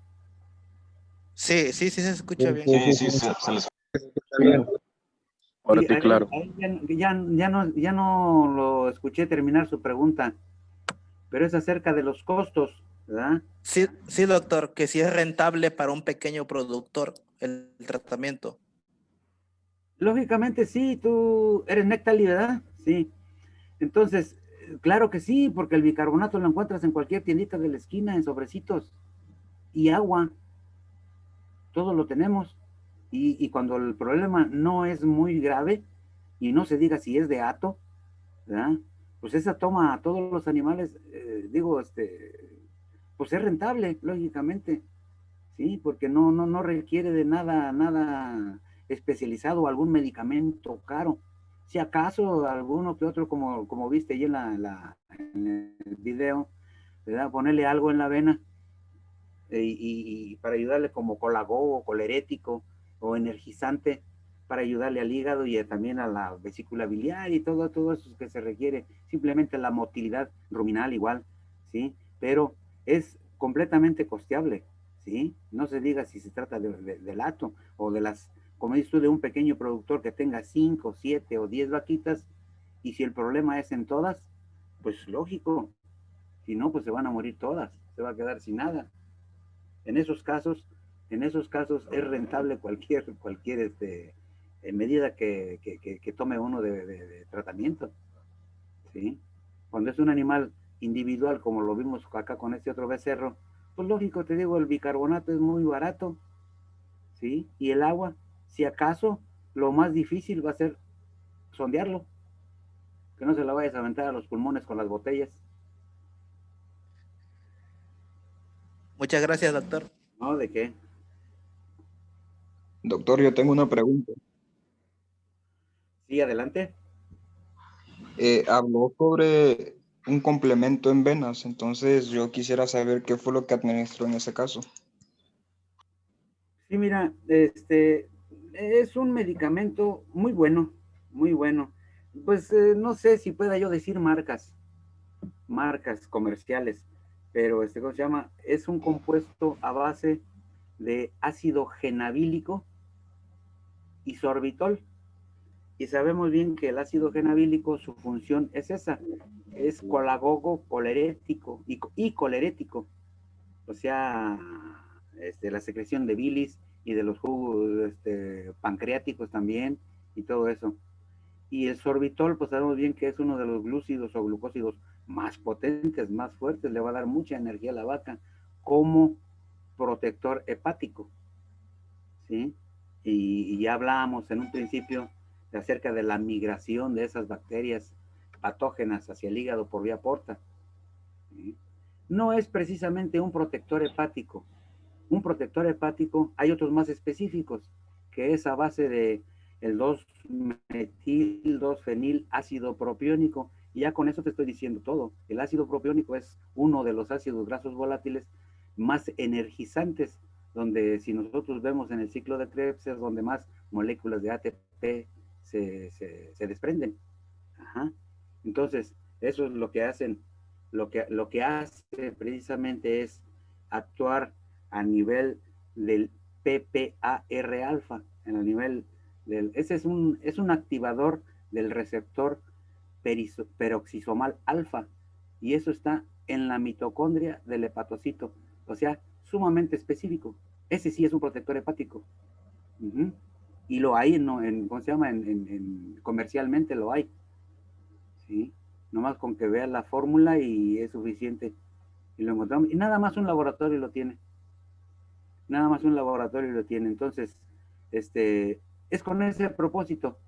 Sí, se escucha bien. Sí, se les escucha bien. Ahora sí, claro. Ya no lo escuché terminar su pregunta, pero es acerca de los costos, ¿verdad? Sí, doctor, que si es rentable para un pequeño productor el tratamiento. Lógicamente sí, tú eres Nectali, ¿verdad? Sí. Entonces, claro que sí, porque el bicarbonato lo encuentras en cualquier tiendita de la esquina, en sobrecitos. Y agua, todo lo tenemos. Y cuando el problema no es muy grave, y no se diga si es de hato, ¿verdad? Pues esa toma a todos los animales, pues es rentable, lógicamente, ¿sí? Porque no requiere de nada especializado o algún medicamento caro. Si acaso alguno que otro, como viste ahí en el video, ¿verdad? Ponerle algo en la vena y para ayudarle como colagogo, colerético o energizante para ayudarle al hígado y también a la vesícula biliar y todo eso que se requiere, simplemente la motilidad ruminal igual, ¿sí? Pero es completamente costeable, ¿sí? No se diga si se trata de lato o de las, como dices tú, de un pequeño productor que tenga 5, 7 o 10 vaquitas y si el problema es en todas, pues lógico, si no, pues se van a morir todas, se va a quedar sin nada. En esos casos es rentable cualquier medida que tome uno de tratamiento, ¿sí? Cuando es un animal individual, como lo vimos acá con este otro becerro, pues lógico, te digo, el bicarbonato es muy barato, ¿sí? Y el agua, si acaso, lo más difícil va a ser sondearlo, que no se la vayas a aventar a los pulmones con las botellas. Muchas gracias, doctor. No, ¿de qué? Doctor, yo tengo una pregunta. Sí, adelante. Habló sobre un complemento en venas, entonces yo quisiera saber qué fue lo que administró en ese caso. Sí, mira, es un medicamento muy bueno, muy bueno. Pues no sé si pueda yo decir marcas comerciales, pero ¿cómo se llama? Es un compuesto a base de ácido genabílico y sorbitol. Y sabemos bien que el ácido genabílico, su función es esa, es colagogo colerético y colerético. O sea, la secreción de bilis y de los jugos pancreáticos también y todo eso. Y el sorbitol, pues sabemos bien que es uno de los glúcidos o glucósidos más potentes, más fuertes, le va a dar mucha energía a la vaca como protector hepático, ¿sí? Y ya hablábamos en un principio de acerca de la migración de esas bacterias patógenas hacia el hígado por vía porta, ¿sí? No es precisamente un protector hepático. Un protector hepático, hay otros más específicos, que es a base de el 2-metil, 2-fenil, ácido propiónico, y ya con eso te estoy diciendo todo. El ácido propiónico es uno de los ácidos grasos volátiles más energizantes, donde si nosotros vemos en el ciclo de Krebs es donde más moléculas de ATP se desprenden. Ajá. Entonces, eso es lo que hacen, lo que hace precisamente es actuar a nivel del PPAR alfa, en el nivel del, ese es un activador del receptor peroxisomal alfa, y eso está en la mitocondria del hepatocito, o sea, sumamente específico. Ese sí es un protector hepático. Uh-huh. Y lo hay ¿cómo se llama? Comercialmente lo hay. ¿Sí? Nomás con que veas la fórmula y es suficiente. Y lo encontramos. Y nada más un laboratorio lo tiene. Nada más un laboratorio lo tiene. Entonces, es con ese propósito,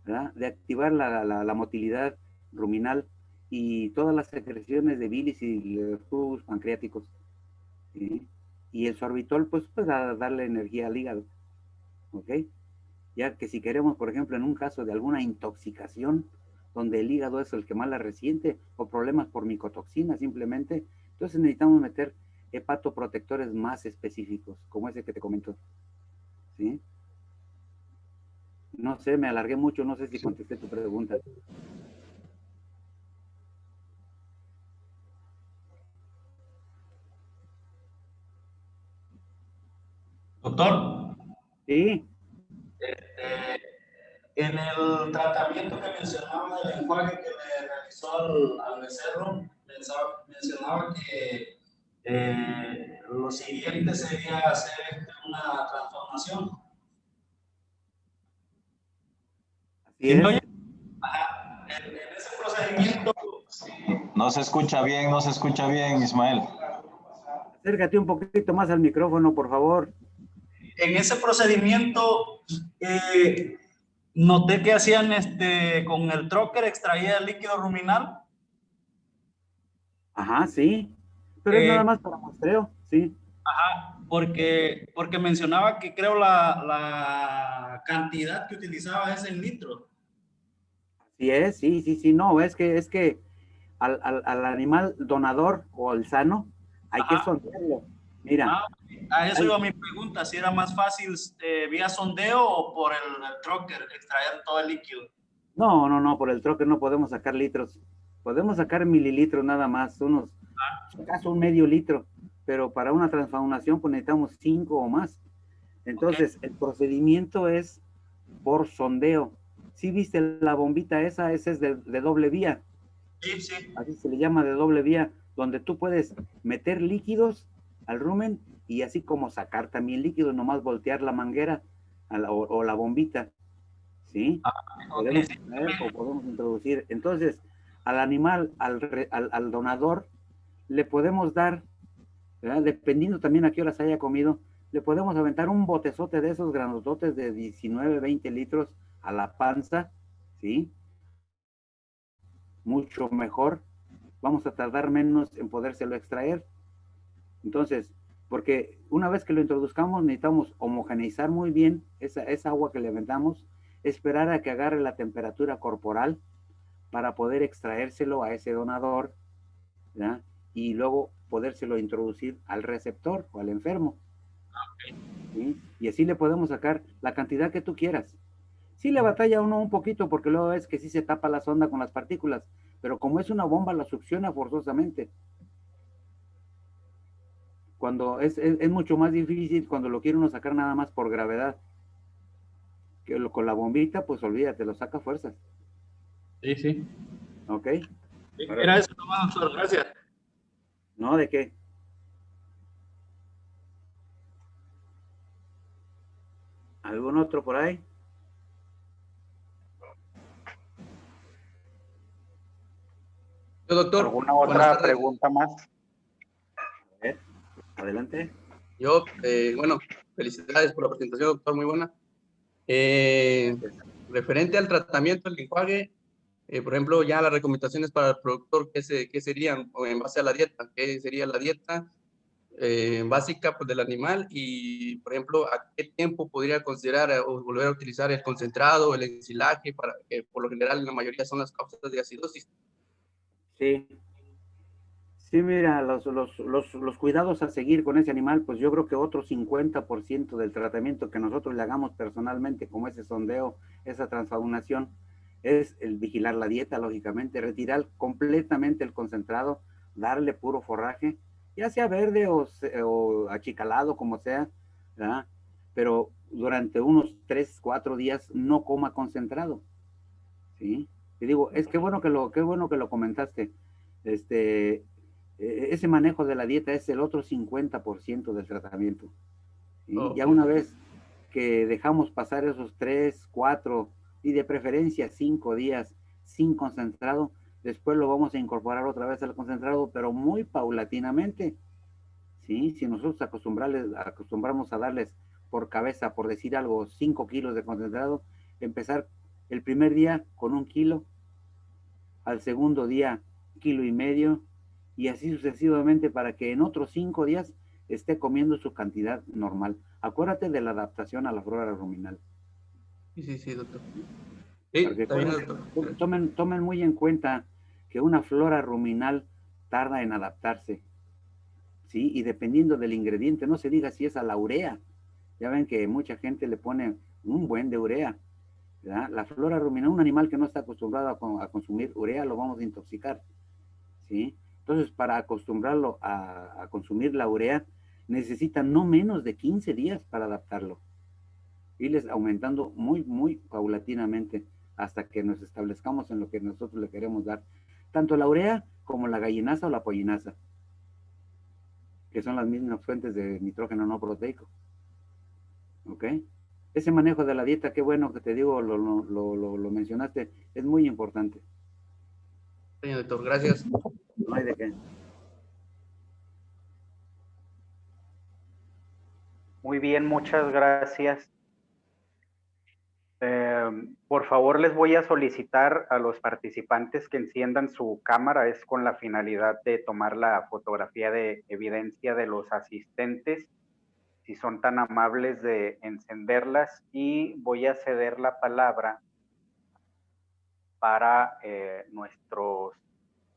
¿verdad? De activar la motilidad ruminal y todas las secreciones de bilis y los tubos pancreáticos. ¿Sí? Y el sorbitol, pues a darle energía al hígado. ¿Ok? Ya que si queremos, por ejemplo, en un caso de alguna intoxicación, donde el hígado es el que más la resiente, o problemas por micotoxina simplemente, entonces necesitamos meter hepatoprotectores más específicos, como ese que te comento. ¿Sí? No sé, me alargué mucho, no sé si contesté tu pregunta. Doctor, Sí, en el tratamiento que mencionaba del enjuague que le realizó al becerro, mencionaba que lo siguiente sería hacer una transformación. así ¿Sí me es. oye? Ajá. En ese procedimiento, No se escucha bien, no se escucha bien, Ismael. Acércate un poquito más al micrófono, por favor. en ese procedimiento noté que hacían con el trocker, extraía el líquido ruminal. Ajá, sí. Pero es nada Eh, más para muestreo, sí. Ajá, porque mencionaba que creo la cantidad que utilizaba es en litros. Sí es, sí, sí, sí, no, es que al animal donador o al sano hay que Ajá. sondearlo. Mira, Ah, a eso hay, iba mi pregunta, si era más fácil vía sondeo o por el trocker extraer todo el líquido. no, no, no, por el troque no podemos sacar litros. Podemos sacar mililitros nada más, si acaso un medio litro, pero para una transfaunación pues necesitamos 5 o más. Ok, Entonces, el procedimiento es por sondeo. ¿Sí viste la bombita esa es de doble vía? sí, sí. Así se le llama de doble vía, donde tú puedes meter líquidos al rumen y así como sacar también líquidos, nomás voltear la manguera o la bombita, ¿sí? Ah, ok, Podemos sí. extraer o podemos introducir. Entonces, al animal, al donador, le podemos dar, ¿verdad? Dependiendo también a qué horas haya comido, le podemos aventar un botezote de esos granototes de 19, 20 litros a la panza, ¿sí? Mucho mejor. Vamos a tardar menos en podérselo extraer. Entonces, porque una vez que lo introduzcamos, necesitamos homogeneizar muy bien esa agua que le aventamos, esperar a que agarre la temperatura corporal para poder extraérselo a ese donador, ¿ya? Y luego podérselo introducir al receptor o al enfermo, ¿sí? Y así le podemos sacar la cantidad que tú quieras. Sí le batalla uno un poquito porque luego es que sí se tapa la sonda con las partículas, pero como es una bomba, la succiona forzosamente. Cuando es mucho más difícil cuando lo quiere uno sacar nada más por gravedad. Con la bombita, pues olvídate, lo saca a fuerzas. Sí, sí. ¿Ok? Era Órale. eso nomás, doctor. Gracias. ¿No? ¿De qué? ¿Algún otro por ahí? Doctor. ¿Alguna otra pregunta más? Adelante. Yo, bueno, felicidades por la presentación, doctor, muy buena. Referente al tratamiento del enjuague, por ejemplo, ya las recomendaciones para el productor, ¿qué serían? O en base a la dieta, ¿qué sería la dieta básica pues, del animal? Y, por ejemplo, ¿a qué tiempo podría considerar o volver a utilizar el concentrado, el ensilaje, para que por lo general en la mayoría son las causas de acidosis? Sí. Sí, mira, los cuidados a seguir con ese animal, pues yo creo que otro 50% del tratamiento que nosotros le hagamos personalmente, como ese sondeo, esa transfaunación, es el vigilar la dieta, lógicamente, retirar completamente el concentrado, darle puro forraje, ya sea verde o achicalado, como sea, ¿verdad? Pero durante unos 3, 4 días no coma concentrado, ¿sí? Te digo, qué bueno que lo comentaste. Ese manejo de la dieta es el otro 50% del tratamiento, ¿sí? Okay. Ya una vez que dejamos pasar esos 3, 4 y de preferencia 5 días sin concentrado, después lo vamos a incorporar otra vez al concentrado, pero muy paulatinamente, ¿sí? Si nosotros acostumbramos a darles por cabeza, por decir algo, 5 kilos de concentrado, empezar el primer día con 1 kilo, al segundo día 1,5 kilos, y así sucesivamente para que en otros 5 días esté comiendo su cantidad normal. Acuérdate de la adaptación a la flora ruminal. Sí, doctor. Sí, está bien, doctor. Tomen muy en cuenta que una flora ruminal tarda en adaptarse, ¿sí? Y dependiendo del ingrediente, no se diga si es a la urea. Ya ven que mucha gente le pone un buen de urea, ¿verdad? La flora ruminal, un animal que no está acostumbrado a consumir urea, lo vamos a intoxicar, ¿sí? Entonces, para acostumbrarlo a consumir la urea, necesita no menos de 15 días para adaptarlo. Irles aumentando muy paulatinamente hasta que nos establezcamos en lo que nosotros le queremos dar. Tanto la urea como la gallinaza o la pollinaza, que son las mismas fuentes de nitrógeno no proteico. ¿Ok? Ese manejo de la dieta, qué bueno que te digo, lo mencionaste, es muy importante. Señor doctor, gracias. No hay de qué. Muy bien, muchas gracias. Por favor, les voy a solicitar a los participantes que enciendan su cámara. Es con la finalidad de tomar la fotografía de evidencia de los asistentes. Si son tan amables de encenderlas, y voy a ceder la palabra para nuestros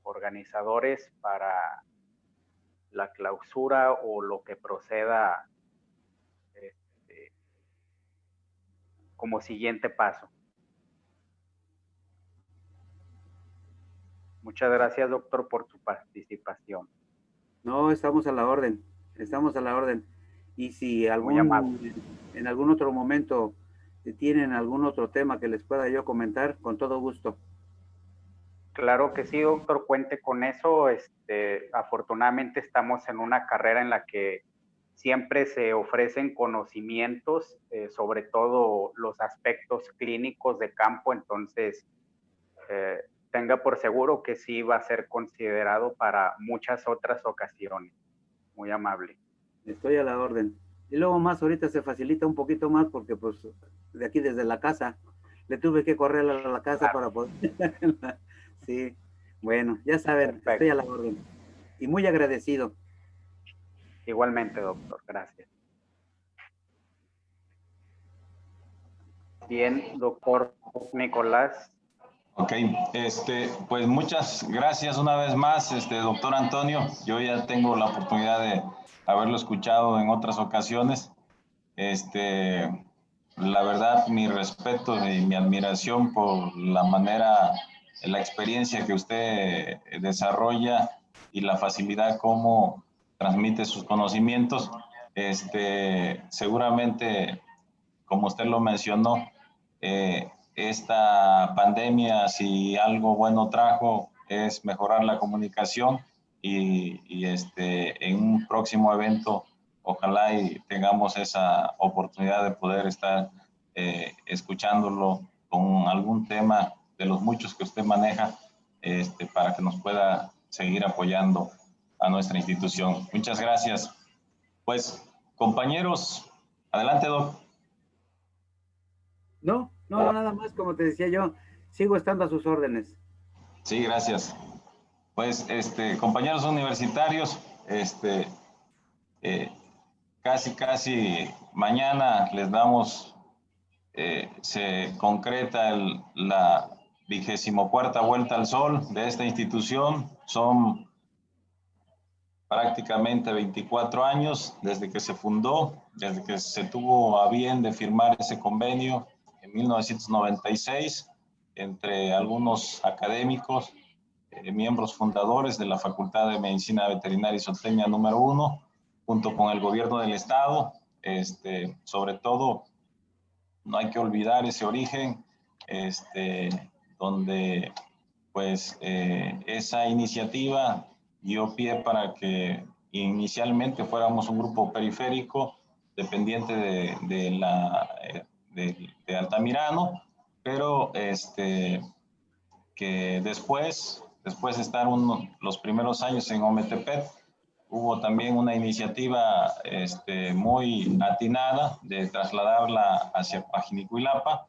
organizadores para la clausura o lo que proceda como siguiente paso. Muchas gracias, doctor, por su participación. No, estamos a la orden, Y si en algún otro momento tienen algún otro tema que les pueda yo comentar, con todo gusto. Claro que sí, doctor, cuente con eso. Afortunadamente estamos en una carrera en la que siempre se ofrecen conocimientos, sobre todo los aspectos clínicos de campo, entonces tenga por seguro que sí va a ser considerado para muchas otras ocasiones. Muy amable. Estoy a la orden. Y luego más ahorita se facilita un poquito más porque pues de aquí desde la casa, le tuve que correr a la casa para poder... Sí, bueno, ya saben, perfecto. Estoy a la orden. Y muy agradecido. Igualmente, doctor, gracias. Bien, doctor Nicolás. Ok, pues muchas gracias una vez más, doctor Antonio. Yo ya tengo la oportunidad de haberlo escuchado en otras ocasiones. La verdad, mi respeto y mi admiración por la manera, la experiencia que usted desarrolla y la facilidad como transmite sus conocimientos. Seguramente, como usted lo mencionó, esta pandemia, si algo bueno trajo, es mejorar la comunicación y en un próximo evento, ojalá y tengamos esa oportunidad de poder estar escuchándolo con algún tema de los muchos que usted maneja, para que nos pueda seguir apoyando a nuestra institución. Muchas gracias. Pues, compañeros, adelante, Doc. No, nada más, como te decía yo, sigo estando a sus órdenes. Sí, gracias. Pues, compañeros universitarios, casi mañana les damos, se concreta la 24ª Vuelta al Sol de esta institución. Son prácticamente 24 años desde que se fundó, desde que se tuvo a bien de firmar ese convenio en 1996 entre algunos académicos, miembros fundadores de la Facultad de Medicina Veterinaria y Zootecnia número 1, junto con el gobierno del estado. Sobre todo, no hay que olvidar ese origen, donde pues esa iniciativa dio pie para que inicialmente fuéramos un grupo periférico dependiente de Altamirano, pero que después de estar los primeros años en Ometepec, hubo también una iniciativa muy atinada de trasladarla hacia Coajinicuilapa,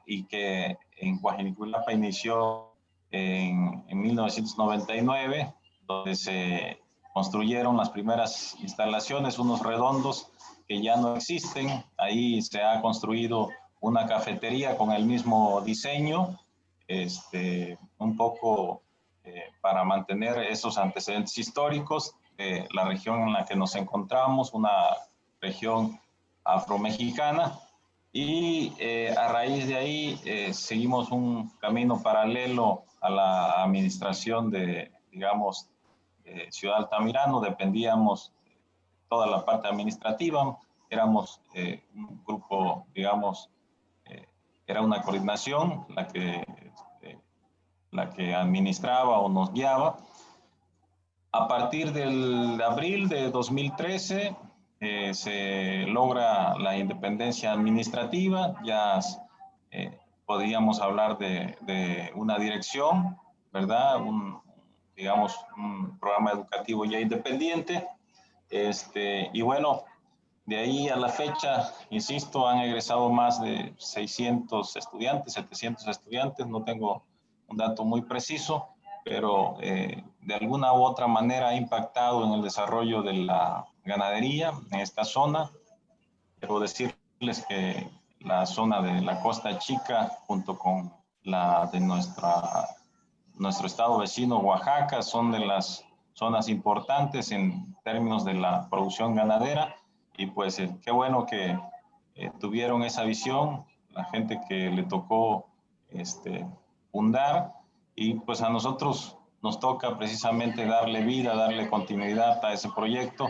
y que en Coajinicuilapa inició en 1999, donde se construyeron las primeras instalaciones, unos redondos que ya no existen. Ahí se ha construido una cafetería con el mismo diseño, un poco para mantener esos antecedentes históricos de la región en la que nos encontramos, una región afromexicana. Y a raíz de ahí seguimos un camino paralelo a la administración de, digamos, Ciudad Altamirano. Dependíamos toda la parte administrativa, éramos un grupo, digamos, era una coordinación la que administraba o nos guiaba. A partir del abril de 2013 se logra la independencia administrativa, ya podríamos hablar de una dirección, ¿verdad? Digamos, un programa educativo ya independiente. Y bueno, de ahí a la fecha, insisto, han egresado más de 600 estudiantes, 700 estudiantes, no tengo un dato muy preciso, pero de alguna u otra manera ha impactado en el desarrollo de la ganadería en esta zona. Debo decirles que la zona de la Costa Chica, junto con la de nuestro estado vecino Oaxaca, son de las zonas importantes en términos de la producción ganadera, y pues qué bueno que tuvieron esa visión, la gente que le tocó fundar, y pues a nosotros nos toca precisamente darle vida, darle continuidad a ese proyecto.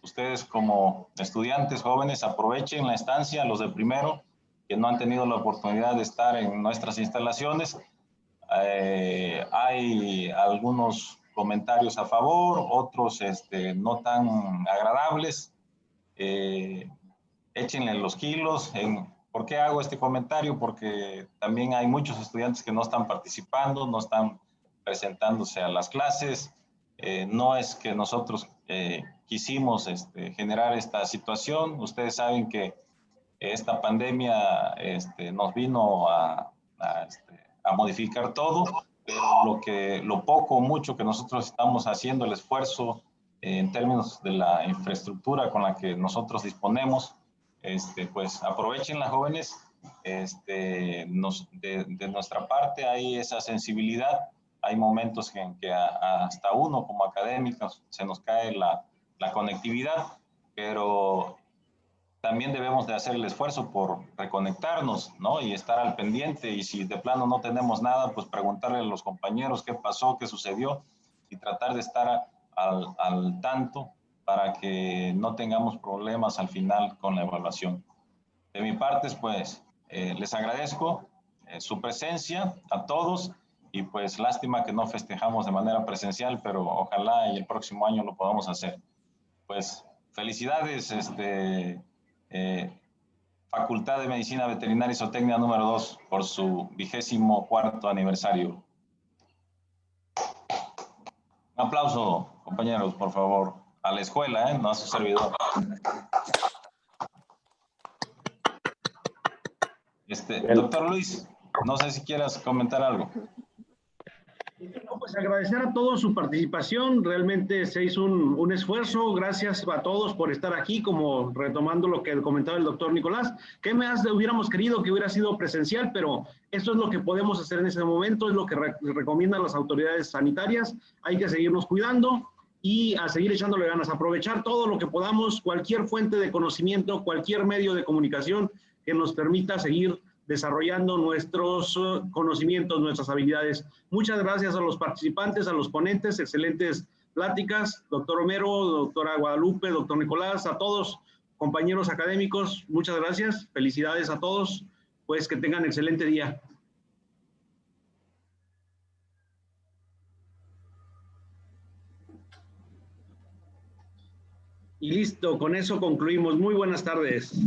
Ustedes como estudiantes jóvenes aprovechen la estancia, los de primero, que no han tenido la oportunidad de estar en nuestras instalaciones. Hay algunos comentarios a favor, otros no tan agradables. Échenle los kilos. ¿Por qué hago este comentario? Porque también hay muchos estudiantes que no están participando, no están presentándose a las clases. No es que nosotros quisimos generar esta situación. Ustedes saben que esta pandemia nos vino a modificar todo, pero lo poco o mucho que nosotros estamos haciendo, el esfuerzo en términos de la infraestructura con la que nosotros disponemos, pues aprovechen las jóvenes. De nuestra parte hay esa sensibilidad. Hay momentos en que hasta uno como académicos se nos cae la conectividad, pero también debemos de hacer el esfuerzo por reconectarnos, ¿no? Y estar al pendiente, y si de plano no tenemos nada, pues preguntarle a los compañeros qué pasó, qué sucedió, y tratar de estar al tanto para que no tengamos problemas al final con la evaluación. De mi parte, pues, les agradezco su presencia a todos, y pues lástima que no festejamos de manera presencial, pero ojalá y el próximo año lo podamos hacer. Pues felicidades, Facultad de Medicina Veterinaria y Zootecnia número 2 por su 24º aniversario. Un aplauso, compañeros, por favor, a la escuela, no a su servidor. Doctor Luis, no sé si quieras comentar algo. No, pues agradecer a todos su participación, realmente se hizo un esfuerzo, gracias a todos por estar aquí, como retomando lo que comentaba el doctor Nicolás, que más hubiéramos querido que hubiera sido presencial, pero esto es lo que podemos hacer en ese momento, es lo que recomiendan las autoridades sanitarias, hay que seguirnos cuidando y a seguir echándole ganas, aprovechar todo lo que podamos, cualquier fuente de conocimiento, cualquier medio de comunicación que nos permita seguir desarrollando nuestros conocimientos, nuestras habilidades. Muchas gracias a los participantes, a los ponentes, excelentes pláticas, doctor Romero, doctora Guadalupe, doctor Nicolás, a todos compañeros académicos, muchas gracias, felicidades a todos, pues que tengan excelente día. Y listo, con eso concluimos. Muy buenas tardes.